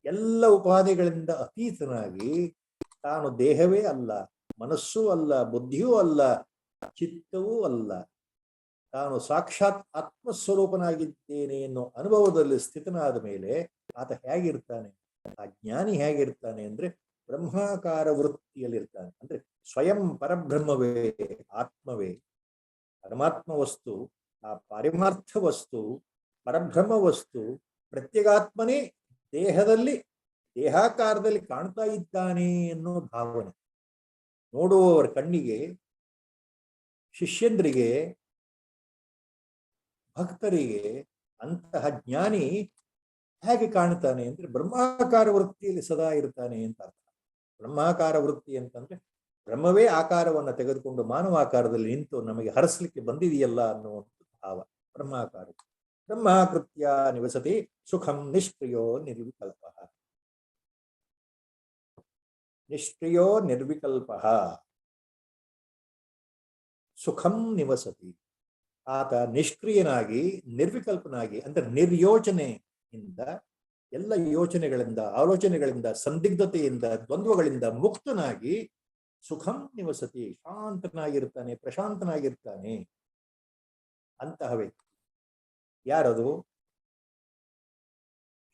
ಎಲ್ಲ ಉಪಾಧಿಗಳಿಂದ ಅತೀತನಾಗಿ ತಾನು ದೇಹವೇ ಅಲ್ಲ, ಮನಸ್ಸೂ ಅಲ್ಲ, ಬುದ್ಧಿಯೂ ಅಲ್ಲ, ಚಿತ್ತವೂ ಅಲ್ಲ, ತಾನು ಸಾಕ್ಷಾತ್ ಆತ್ಮಸ್ವರೂಪನಾಗಿದ್ದೇನೆ ಎನ್ನುವ ಅನುಭವದಲ್ಲಿ ಸ್ಥಿತನಾದ ಮೇಲೆ ಆತ ಹೇಗಿರ್ತಾನೆ, ಆ ಜ್ಞಾನಿ ಹೇಗಿರ್ತಾನೆ ಅಂದ್ರೆ ಬ್ರಹ್ಮಾಕಾರ ವೃತ್ತಿಯಲ್ಲಿರ್ತಾನೆ. ಅಂದ್ರೆ ಸ್ವಯಂ ಪರಬ್ರಹ್ಮವೇ, ಆತ್ಮವೇ, ಪರಮಾತ್ಮ ವಸ್ತು, ಆ ಪಾರಮಾರ್ಥ ವಸ್ತು, ಪರಬ್ರಹ್ಮ ವಸ್ತು, ಪ್ರತ್ಯೇಗಾತ್ಮನೇ ದೇಹದಲ್ಲಿ, ದೇಹಾಕಾರದಲ್ಲಿ ಕಾಣ್ತಾ ಇದ್ದಾನೆ ಅನ್ನೋ ಭಾವನೆ ನೋಡುವವರ ಕಣ್ಣಿಗೆ, ಶಿಷ್ಯಂದ್ರಿಗೆ, ಭಕ್ತರಿಗೆ ಅಂತಹ ಜ್ಞಾನಿ ಹೇಗೆ ಕಾಣ್ತಾನೆ ಅಂದ್ರೆ ಬ್ರಹ್ಮಾಕಾರ ವೃತ್ತಿಯಲ್ಲಿ ಸದಾ ಇರ್ತಾನೆ ಅಂತ ಅರ್ಥ. ಬ್ರಹ್ಮಾಕಾರ ವೃತ್ತಿ ಅಂತಂದ್ರೆ ಬ್ರಹ್ಮವೇ ಆಕಾರವನ್ನು ತೆಗೆದುಕೊಂಡು ಮಾನವಾಕಾರದಲ್ಲಿ ನಿಂತು ನಮಗೆ ಹರಸ್ಲಿಕ್ಕೆ ಬಂದಿದೆಯಲ್ಲ ಅನ್ನುವಂಥ ಭಾವ ಬ್ರಹ್ಮಾಕಾರ. ಬ್ರಹ್ಮಾಕೃತ್ಯ ನಿವಸತಿ ಸುಖಂ ನಿಷ್ಕ್ರಿಯೋ ನಿರ್ವಿಕಲ್ಪ. ನಿಷ್ಕ್ರಿಯೋ ನಿರ್ವಿಕಲ್ಪ ಸುಖಂ ನಿವಸತಿ. ಆತ ನಿಷ್ಕ್ರಿಯನಾಗಿ ನಿರ್ವಿಕಲ್ಪನಾಗಿ ಅಂದ್ರೆ ನಿರ್ಯೋಚನೆಯಿಂದ, ಎಲ್ಲ ಯೋಚನೆಗಳಿಂದ, ಆಲೋಚನೆಗಳಿಂದ, ಸಂದಿಗ್ಧತೆಯಿಂದ, ದ್ವಂದ್ವಗಳಿಂದ ಮುಕ್ತನಾಗಿ ಸುಖಂ ನಿವಸತಿ, ಶಾಂತನಾಗಿರ್ತಾನೆ, ಪ್ರಶಾಂತನಾಗಿರ್ತಾನೆ. ಅಂತಹ ವ್ಯಕ್ತಿ ಯಾರದು?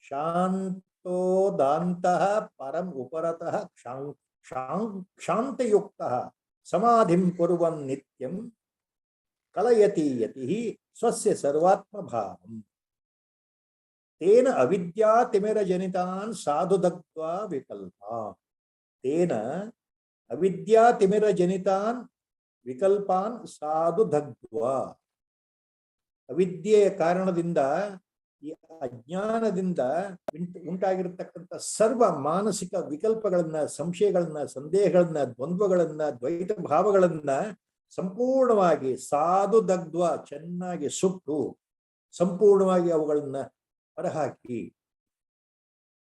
ಶಾಂತೋದಾಂತಃ ಪರಂ ಉಪರತಃ ಶಾಂತಯುಕ್ತಃ ಸಮಾಧಿಂ ಕುರ್ವನ್ ನಿತ್ಯಂ ಕಲಯತಿ ಯತಿ ಸ್ವಸ್ಯ ಸರ್ವಾತ್ಮ ಭಾವಂ ತೇನ ಅವಿದ್ಯಾ ತಿಮಿರ ಜನಿತಾನ್ ಸಾಧು ದಗ್ಧ್ವಾ ವಿಕಲ್ಪ. ತೇನ ಅವಿದ್ಯಾ ತಿಮಿರ ಜನಿತಾನ್ ವಿಕಲ್ಪಾನ್ ಸಾಧು ದಗ್ಧ್ವಾ. ಅವಿದ್ಯೆಯ ಕಾರಣದಿಂದ, ಈ ಅಜ್ಞಾನದಿಂದ ಉಂಟಾಗಿರತಕ್ಕಂಥ ಸರ್ವ ಮಾನಸಿಕ ವಿಕಲ್ಪಗಳನ್ನ, ಸಂಶಯಗಳನ್ನ, ಸಂದೇಹಗಳನ್ನ, ದ್ವಂದ್ವಗಳನ್ನ, ದ್ವೈತ ಭಾವಗಳನ್ನ ಸಂಪೂರ್ಣವಾಗಿ ಸಾಧು ದಗ್ಧ್ವ, ಚೆನ್ನಾಗಿ ಸುಟ್ಟು ಸಂಪೂರ್ಣವಾಗಿ ಅವುಗಳನ್ನ ಹೊರಹಾಕಿ,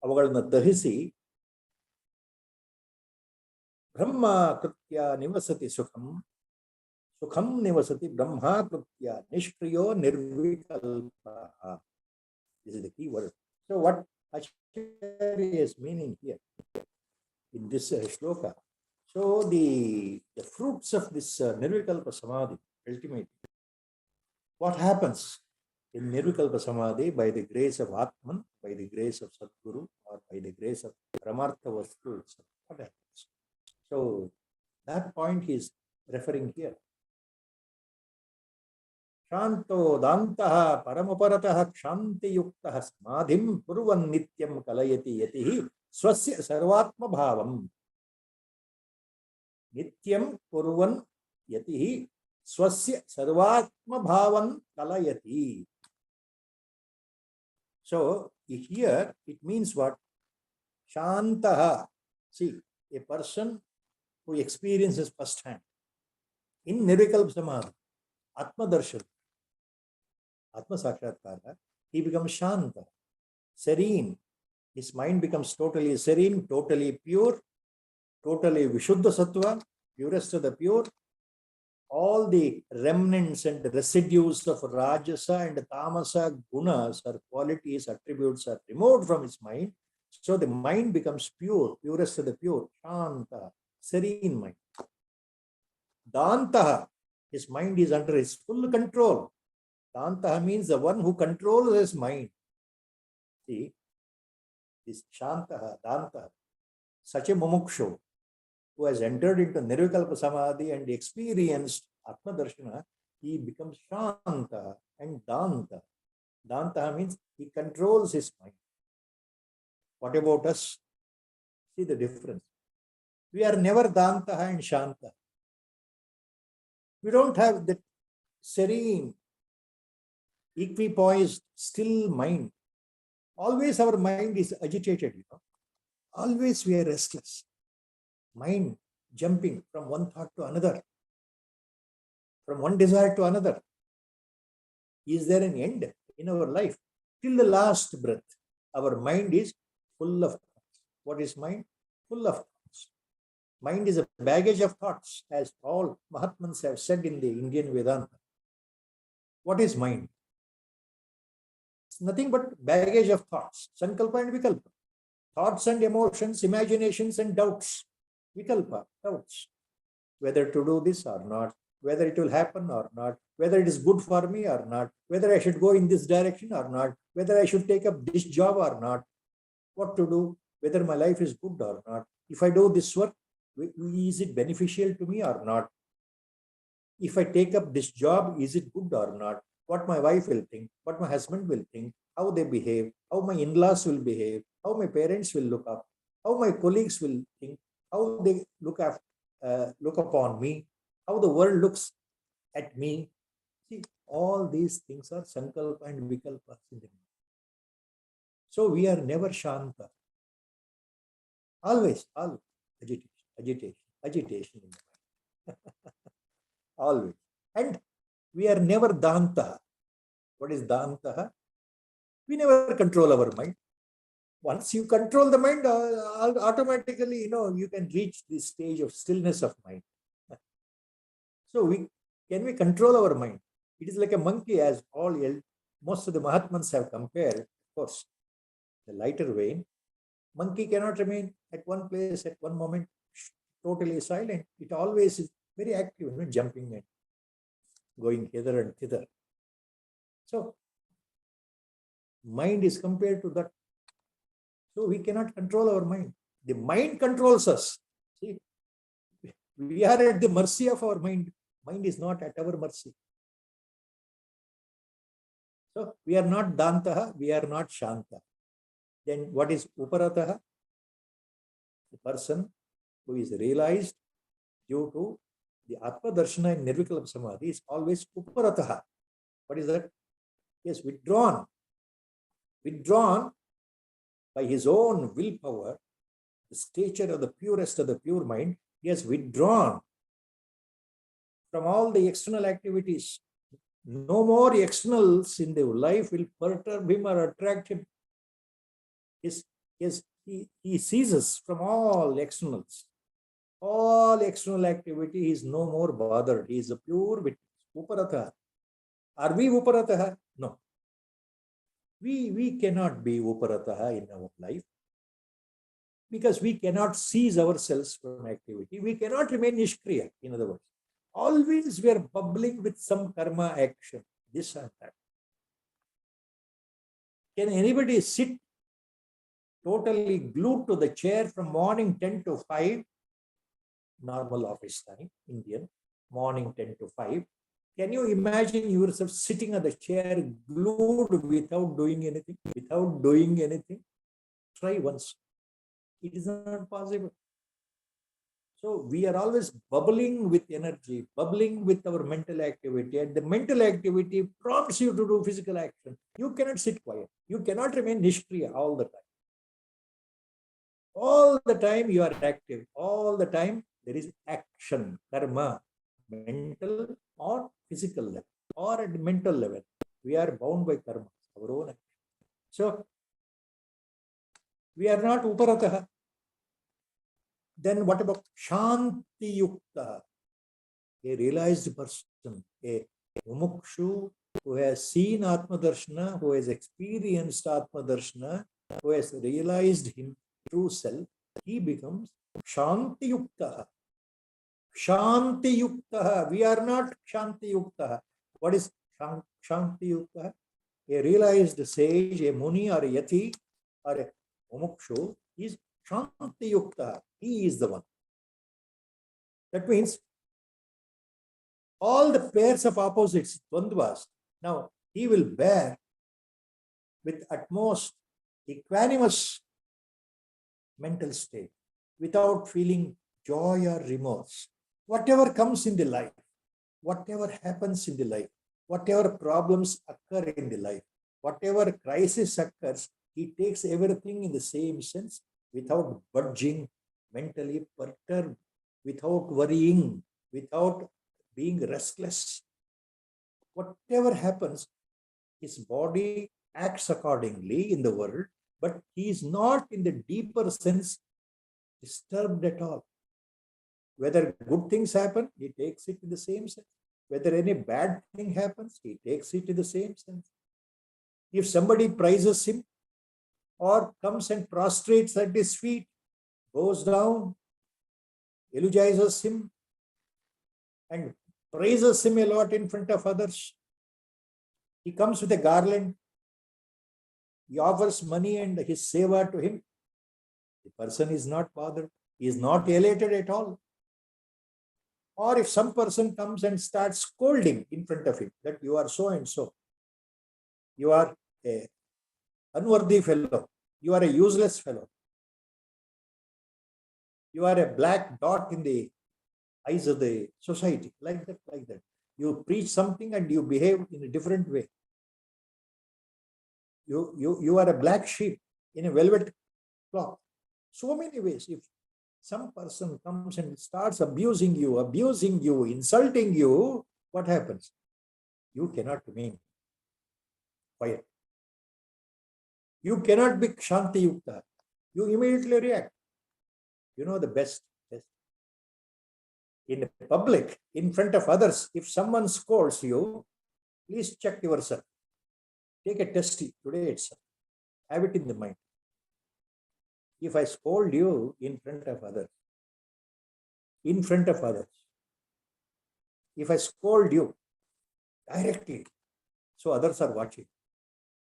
ಅವುಗಳನ್ನ ದಹಿಸಿ ಬ್ರಹ್ಮ ಕೃತ್ಯ ನಿವಸತಿ ಸುಖಂ, ಸುಖಂ ನಿವಸತಿ ಬ್ರಹ್ಮಾಕೃತ್ಯ ನಿಷ್ಕ್ರಿಯೋ ನಿರ್ವಿಕಲ್ಪ. This is the key word. So what Acharya is meaning here in this shloka? So the fruits of this Nirvikalpa Samadhi, ultimately, what happens in Nirvikalpa Samadhi by the grace of Atman, by the grace of Sadguru, or by the grace of Paramartha Vastu itself? What happens? So that point he is referring here. Shanto Dantaha Paramaparataha Kshanti Yuktaha Samadhim Purvan Nityam Kalayati Yatihi Swasya Sarvatma Bhavam. Nityam Purvan Yatihi Swasya Sarvatma Bhavan Kalayati. So here it means what? Shantaha. See, a person who experiences first hand in Nirvikalpa Samadhi, Atma Darshan, Atma Sakshatkara, he becomes Shanta, serene. His mind becomes totally serene, totally pure, totally Vishuddha Sattva, purest of the pure. All the remnants and residues of Rajasa and Tamasa gunas or qualities, attributes are removed from his mind. So the mind becomes pure, purest of the pure, Shanta, serene mind. Dantaha, his mind is under his full control. Dantaha means the one who controls his mind. See, this Shantaha, Dantaha, such a mumukshu who has entered into Nirvikalpa Samadhi and experienced Atma Darshana, he becomes Shanta and Danta. Danta means he controls his mind. What about us? See the difference. We are never Danta and Shanta. We don't have that serene, equipoised, still mind. Always our mind is agitated, Always we are restless. Mind jumping from one thought to another, from one desire to another. Is there an end in our life? Till the last breath, our mind is full of thoughts. What is mind? Full of thoughts. Mind is a baggage of thoughts, as all Mahatmans have said in the Indian Vedanta. What is mind? It's nothing but baggage of thoughts, sankalpa and vikalpa. Thoughts and emotions, imaginations and doubts. Vikalpa, doubts. Whether to do this or not, whether it will happen or not, whether it is good for me or not, whether I should go in this direction or not, whether I should take up this job or not, what to do, whether my life is good or not. If I do this work, is it beneficial to me or not? If I take up this job, is it good or not? What my wife will think, what my husband will think, how they behave, how my in-laws will behave, how my parents will look up, how my colleagues will think, how they look upon me, how the world looks at me. See, all these things are sankalpa and vikalpa in the mind. So we are never shanta. Always agitation in the mind. Always. And we are never danta. What is danta? We never control our mind. Once you control the mind, automatically, you can reach this stage of stillness of mind. So can we control our mind? It is like a monkey, as most of the Mahatmans have compared. Of course, the lighter vein, monkey cannot remain at one place at one moment totally silent. It always is very active, jumping and going hither and thither. So mind is compared to that. So we cannot control our mind. The mind controls us. See, we are at the mercy of our mind. Mind is not at our mercy. So we are not dantaha, we are not shanta. Then what is uparataha? The person who is realized due to the Atma Darshana and Nirvikalpa Samadhi is always uparataha. What is that? He is withdrawn by his own willpower, the stature of the purest of the pure mind. He has withdrawn from all the external activities. No more externals in the life will perturb him or attract him. He ceases from all externals. All external activity, he is no more bothered. He is a pure witness. Uparataha. Are we uparataha? No. We cannot be uparataha in our life because we cannot cease ourselves from activity. We cannot remain nishkriya, in other words. Always we are bubbling with some karma action, this and that. Can anybody sit totally glued to the chair from morning 10 to 5, normal office time, Indian, morning 10 to 5, Can you imagine yourself sitting on the chair glued without doing anything? Without doing anything? Try once. It is not possible. So we are always bubbling with energy, bubbling with our mental activity, and the mental activity prompts you to do physical action. You cannot sit quiet. You cannot remain nishkriya all the time. All the time you are active. All the time there is action, karma, mental or physical level or at mental level. We are bound by karma, our own action. So we are not uparataha. Then what about Shanti Yukta? A realized person, a mumukshu who has seen Atma Darshana, who has experienced Atma Darshana, who has realized him true self, he becomes Shanti Yukta. Shanti Yukta. We are not Shanti Yukta. What is Shanti Yukta? A realized sage, a muni or a yati or a mumukshu is Shanti Yukta. He is the one. That means all the pairs of opposites, Dvandvas, now he will bear with utmost equanimous mental state without feeling joy or remorse. Whatever comes in the life, whatever happens in the life, whatever problems occur in the life, whatever crisis occurs, he takes everything in the same sense without budging, mentally perturbed, without worrying, without being restless. Whatever happens, his body acts accordingly in the world, but he is not in the deeper sense disturbed at all. Whether good things happen, he takes it in the same sense. Whether any bad thing happens, he takes it in the same sense. If somebody praises him or comes and prostrates at his feet, goes down, eulogizes him, and praises him a lot in front of others, he comes with a garland, he offers money and his seva to him, the person is not bothered, he is not elated at all. Or if some person comes and starts scolding in front of him that you are so and so, you are a unworthy fellow, you are a useless fellow, you are a black dot in the eyes of the society, like that. You preach something and you behave in a different way. You are a black sheep in a velvet cloth. So many ways. If some person comes and starts abusing you, insulting you, what happens? You cannot remain quiet. You cannot be Shanti Yukta. You immediately react. You know the best. In public, in front of others, if someone scolds you, please check yourself. Take a test today itself. Have it in the mind. If I scold you in front of others, if I scold you directly, so others are watching,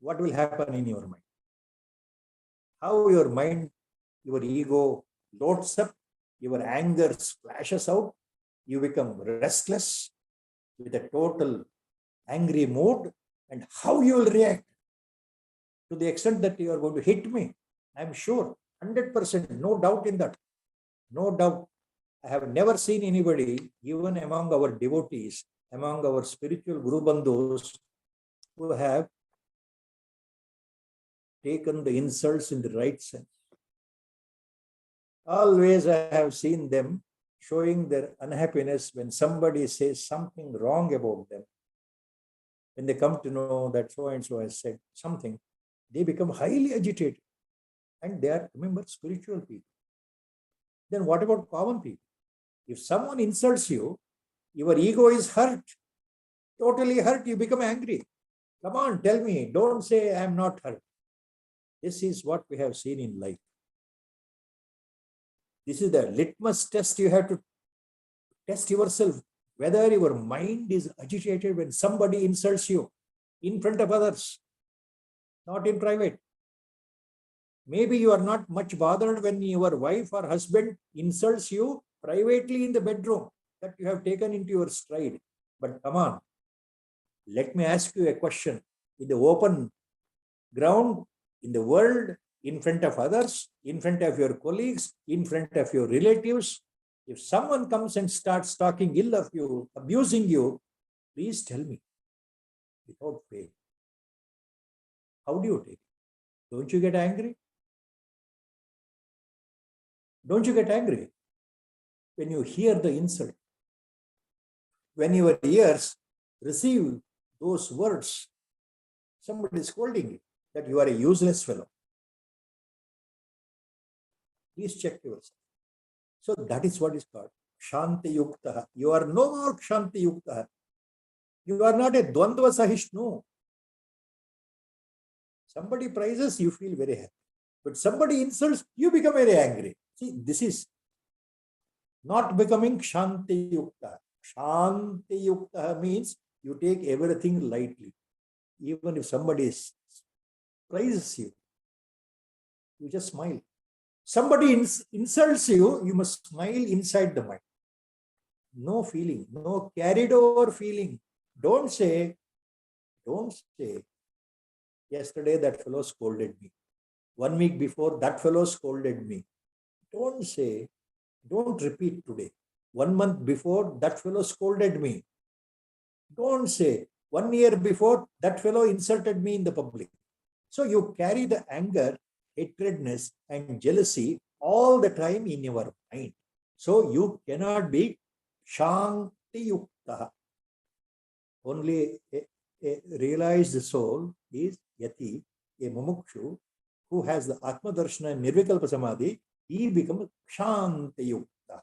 what will happen in your mind? How your mind, your ego loads up, your anger splashes out, you become restless with a total angry mood, and how you will react to the extent that you are going to hit me. I'm sure, 100%, no doubt in that. No doubt. I have never seen anybody, even among our devotees, among our spiritual Guru Bandhus, who have taken the insults in the right sense. Always I have seen them showing their unhappiness when somebody says something wrong about them. When they come to know that so and so has said something, they become highly agitated. And they are, remember, spiritual people. Then what about common people? If someone insults you, your ego is hurt, totally hurt, you become angry. Come on, tell me, don't say I am not hurt. This is what we have seen in life. This is the litmus test. You have to test yourself whether your mind is agitated when somebody insults you in front of others, not in private. Maybe you are not much bothered when your wife or husband insults you privately in the bedroom, that you have taken into your stride. But come on, Let me ask you a question. In the open ground, in the world, in front of others, in front of your colleagues, in front of your relatives, if someone comes and starts talking ill of you, abusing you, please tell me without fail. How do you take it? Don't you get angry? Don't you get angry when you hear the insult? When your ears receive those words, somebody is scolding you that you are a useless fellow. Please check yourself. So that is what is called Shanti Yukta. You are no more Shanti Yukta. You are not a Dvandva Sahishnu. Somebody praises, you feel very happy. But somebody insults, you become very angry. See, this is not becoming Shanti Yukta. Shanti Yukta means you take everything lightly. Even if somebody praises you, you just smile. Somebody insults you, you must smile inside the mind. No feeling, no carried over feeling. Don't say, yesterday that fellow scolded me. 1 week before, that fellow scolded me. Don't say, don't repeat today. 1 month before, that fellow scolded me. Don't say, 1 year before, that fellow insulted me in the public. So you carry the anger, hatredness, and jealousy all the time in your mind. So you cannot be Shanti Yukta. Only a realized soul is Yati, a Mumukshu, who has the Atma Darshana and Nirvikalpa Samadhi. He becomes Shanti Yukta.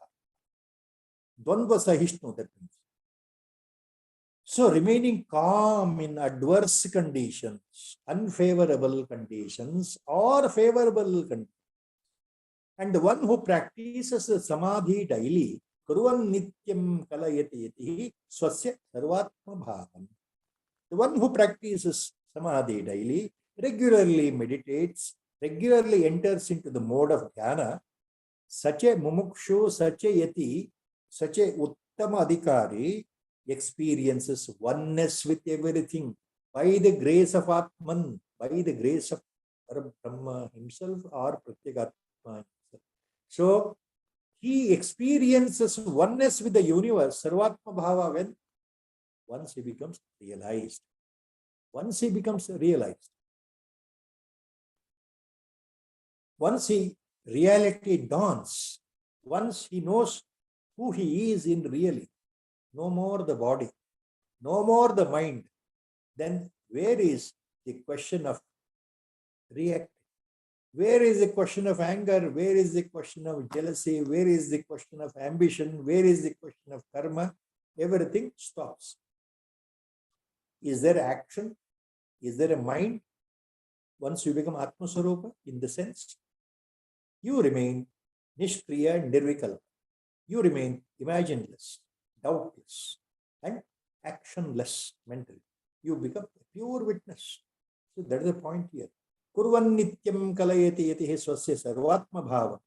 Dvandva Sahishnu, that means. So remaining calm in adverse conditions, unfavorable conditions, or favorable conditions. And the one who practices the Samadhi daily, Kuruvan Nityam Kalayati Yati Swasya Sarvatma Bhavam. The one who practices Samadhi daily, regularly meditates, regularly enters into the mode of dhyana, such a mumukshu, such a yati, such a uttama adhikari experiences oneness with everything by the grace of Atman, by the grace of Brahma himself or Pratyagatma himself. So he experiences oneness with the universe, Sarvatma Bhava, when once he becomes realized. Once he becomes realized. Once reality dawns, once he knows who he is in really, no more the body, no more the mind, then where is the question of reacting? Where is the question of anger? Where is the question of jealousy? Where is the question of ambition? Where is the question of karma? Everything stops. Is there action? Is there a mind? Once you become Atma Swarupa, in the sense, you remain Nishkriya Nirvikalpa. You remain imagineless, doubtless, and actionless mentally. You become a pure witness. So that is the point here. Kurvan Nityam Kalayati Yati Swasya Sarvatma Bhava.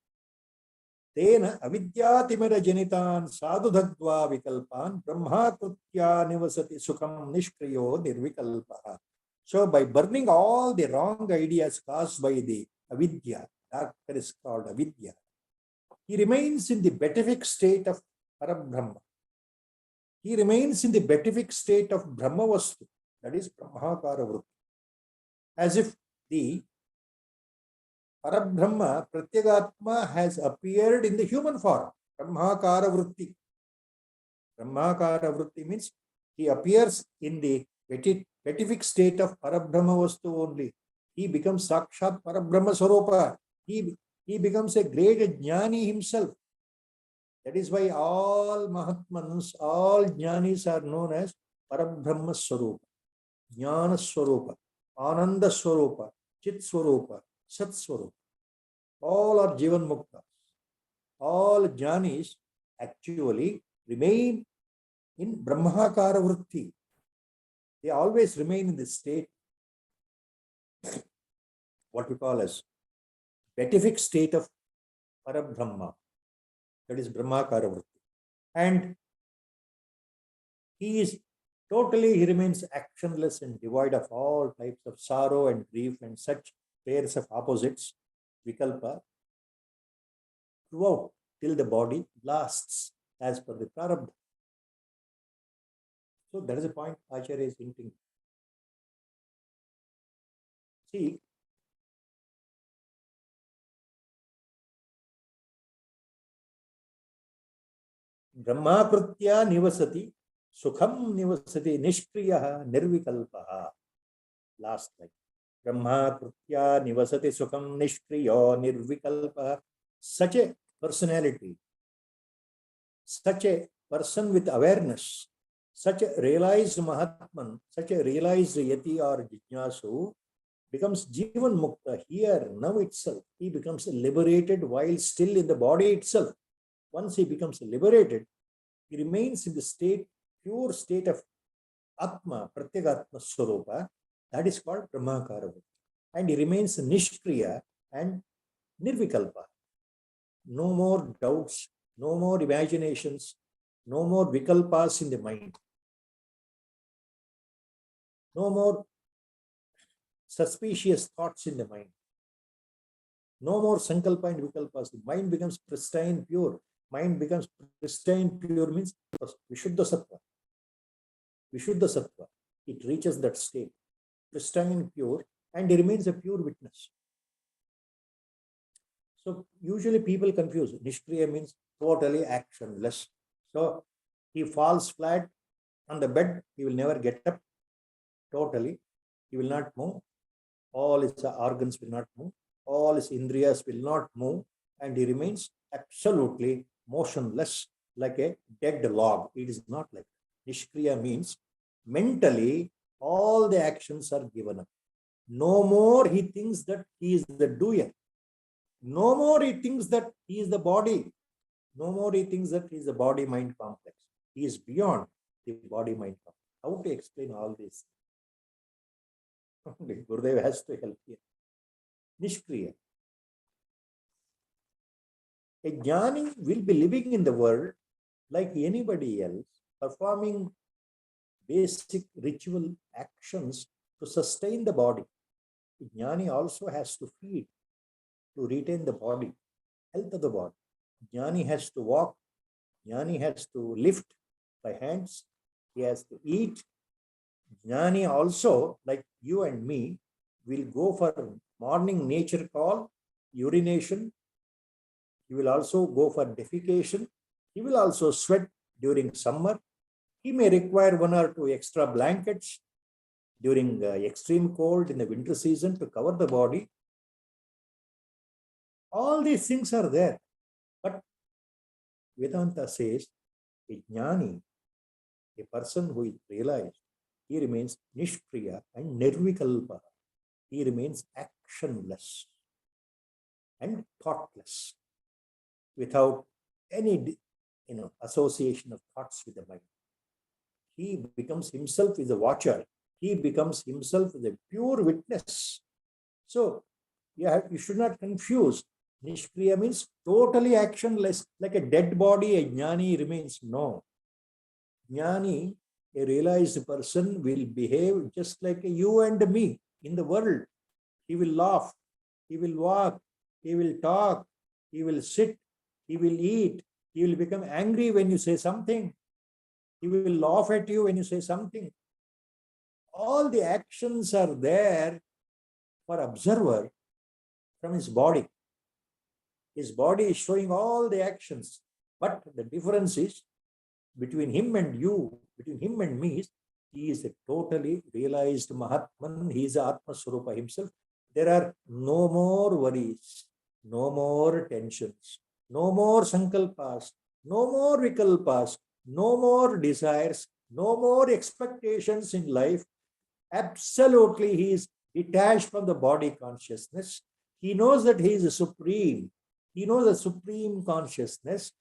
Tena avidyatimara janitan sadhudhagva vikalpan brahma krutya nivasati sukham nishkriyo nirvikalpaha. So by burning all the wrong ideas caused by the avidya, that is called avidya, he remains in the beatific state of Parabrahma. He remains in the beatific state of Brahmavastu, that is Brahmakara Vritti. As if the Parabrahma, Pratyagatma, has appeared in the human form. Brahmakara Vritti. Brahmakara Vritti means he appears in the beatific state of Parabrahma Vastu only. He becomes Sakshat Parabrahma Swarupa. He becomes a great Jnani himself. That is why all Mahatmans, all Jnanis are known as Parabrahma Swarupa, Jnana Swarupa, Ananda Swarupa, Chit Swarupa, Sat Swarupa. All are Jivan Mukta. All Jnanis actually remain in Brahmakara Vritti. They always remain in the state, what we call as beatific state of Parabrahma. That is Brahmakara Vritti. And he is Totally, he remains actionless and devoid of all types of sorrow and grief and such pairs of opposites, vikalpa, throughout till the body lasts as per the prarabdha. So that is a point Acharya is hinting. See, Brahmakritya nivasati, Sukham nivasati, Nishkriya nirvikalpaha. Last line. Brahmakritya nivasati, Sukham nishkriyo nirvikalpaha. Such a personality, such a person with awareness, such a realized Mahatman, such a realized Yati or Jijnasu becomes Jivan Mukta here, now itself. He becomes liberated while still in the body itself. Once he becomes liberated, he remains in the state, pure state of Atma, Pratyagatma Swarupa. That is called Brahmakara. And he remains Nishkriya and Nirvikalpa. No more doubts, no more imaginations, no more vikalpas in the mind. No more suspicious thoughts in the mind. No more sankalpa and vikalpas. The mind becomes pristine, pure. Mind becomes pristine, pure means Vishuddha Sattva. Vishuddha Sattva. It reaches that state, pristine, pure, and he remains a pure witness. So usually people confuse. Nishkriya means totally actionless. So he falls flat on the bed, he will never get up totally. He will not move. All his organs will not move. All his indriyas will not move. And he remains absolutely motionless like a dead log. It is not like that. Nishkriya means mentally all the actions are given up. No more he thinks that he is the doer. No more he thinks that he is the body. No more he thinks that he is the body-mind complex. He is beyond the body-mind complex. How to explain all this? Gurudev has to help here. Nishkriya. A jnani will be living in the world like anybody else, performing basic ritual actions to sustain the body. A jnani also has to feed, to retain the body, health of the body. Jnani has to walk, jnani has to lift by hands, he has to eat. Jnani also, like you and me, will go for morning nature call, urination. He will also go for defecation. He will also sweat during summer. He may require 1 or 2 extra blankets during extreme cold in the winter season to cover the body. All these things are there. But Vedanta says, a jnani, a person who is realized, he remains nishkriya and nirvikalpa. He remains actionless and thoughtless, without any association of thoughts with the mind. He becomes himself as a watcher. He becomes himself as a pure witness. So you should not confuse. Nishkriya means totally actionless, like a dead body, a jnani remains. No. Jnani, a realized person, will behave just like you and me in the world. He will laugh, he will walk, he will talk, he will sit, he will eat, he will become angry when you say something, he will laugh at you when you say something. All the actions are there for observer from his body. His body is showing all the actions. But the difference is between him and you, between him and me, is he is a totally realized Mahatman. He is Atma Swarupa himself. There are no more worries, no more tensions, no more sankalpas, no more vikalpas, no more desires, no more expectations in life. Absolutely, he is detached from the body consciousness. He knows that he is a supreme. He knows the supreme consciousness.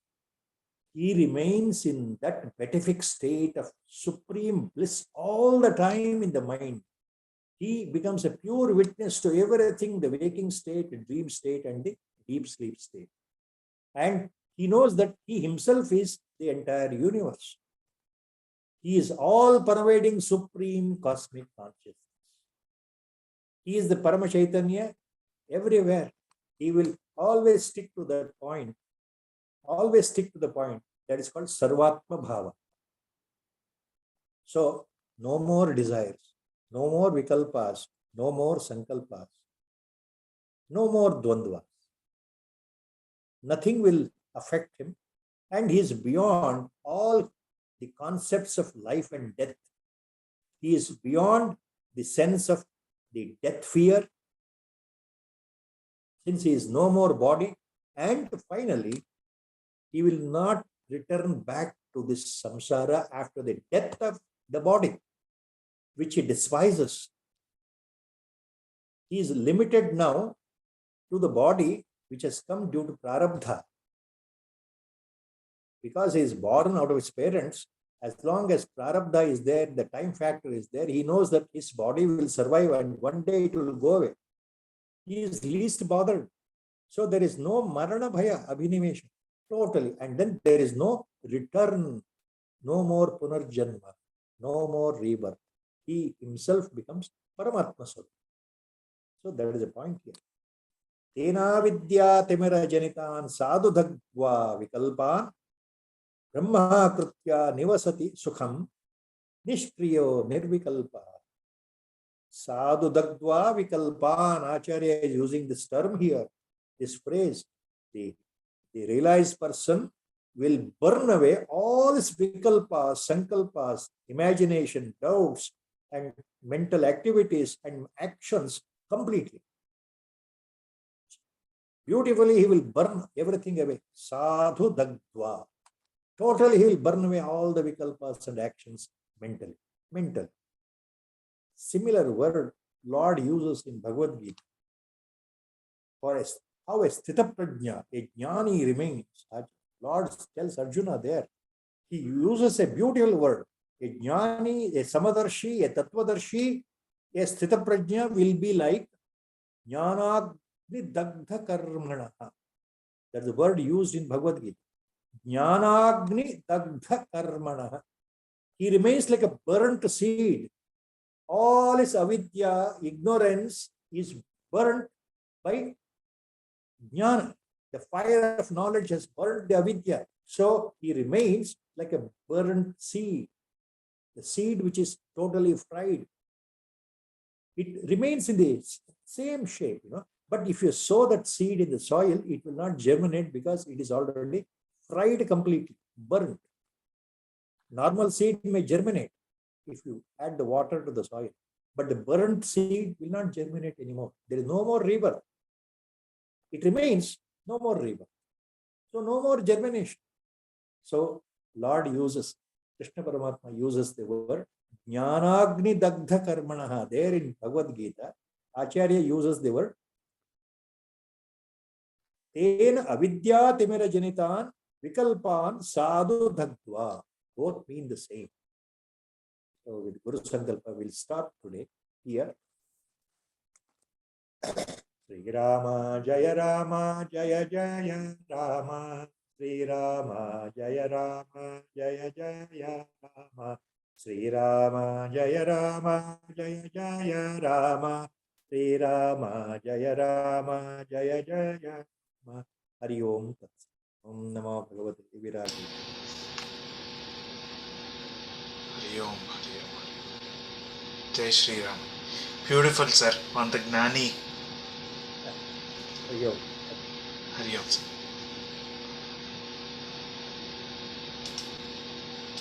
He remains in that beatific state of supreme bliss all the time in the mind. He becomes a pure witness to everything, the waking state, the dream state, and the deep sleep state. And he knows that he himself is the entire universe. He is all pervading supreme cosmic consciousness. He is the Parama Chaitanya everywhere. He will always stick to that point. Always stick to the point. That is called Sarvatma Bhava. So, no more desires, no more vikalpas, no more sankalpas, no more dvandvas. Nothing will affect him, and he is beyond all the concepts of life and death. He is beyond the sense of the death fear, since he is no more body, and finally, he will not return back to this samsara after the death of the body, which he despises. He is limited now to the body which has come due to prarabdha. Because he is born out of his parents, as long as prarabdha is there, the time factor is there, he knows that his body will survive and one day it will go away. He is least bothered. So there is no marana bhaya, abhinimesha, totally. And then there is no return, no more punarjanma, no more rebirth. He himself becomes Paramatma Swarupa. So that is a point here. Tena vidya timira janitan sadhu dhagva vikalpan brahma krutya nivasati sukham nishkriyo nirvikalpa. Sadhu dhagva vikalpan. Acharya is using this term here, this phrase. The realized person will burn away all his vikalpas, sankalpas, imagination, doubts, and mental activities and actions completely. Beautifully, he will burn everything away. Sadhu dagdva. Totally, he will burn away all the vikalpas and actions mentally. Mental. Similar word Lord uses in Bhagavad Gita. For how a sthita prajna, a jnani remains. Lord tells Arjuna there. He uses a beautiful word. A jnani, a samadarshi, a tattvadarshi, a sthita prajna will be like jnanagni dagdha karmana. That's the word used in Bhagavad Gita. Jnanagni dagdha karmana. He remains like a burnt seed. All his avidya, ignorance, is burnt by jnana. The fire of knowledge has burnt the avidya. So he remains like a burnt seed. The seed which is totally fried. It remains in the same shape, But if you sow that seed in the soil, it will not germinate because it is already fried completely, burnt. Normal seed may germinate if you add the water to the soil. But the burnt seed will not germinate anymore. There is no more rebirth. It remains no more rebirth. So no more germination. So Lord uses, Krishna Paramatma uses the word Jnanagni Dagdha Karmanaha. There in Bhagavad Gita, Acharya uses the word Tena Avidya Timira Janitan Vikalpan Sadhu Dhagdva. Both mean the same. So with Guru Sankalpa, we'll stop today here. Sri Rama Jaya Rama Jaya Jaya Rama. Sri Rama Jaya Rama Jaya Jaya Rama. Sri Rama Jaya Rama Jaya Jaya Rama. Sri Rama Jaya Rama Jaya Jaya Rama. Hari Om Tat Sat. Om Namo Bhagavate Virage. Hari Om, Hari Om. Jai Shri Ram. Beautiful, sir, on the Gnani. Hari Om. Hari Om, sir.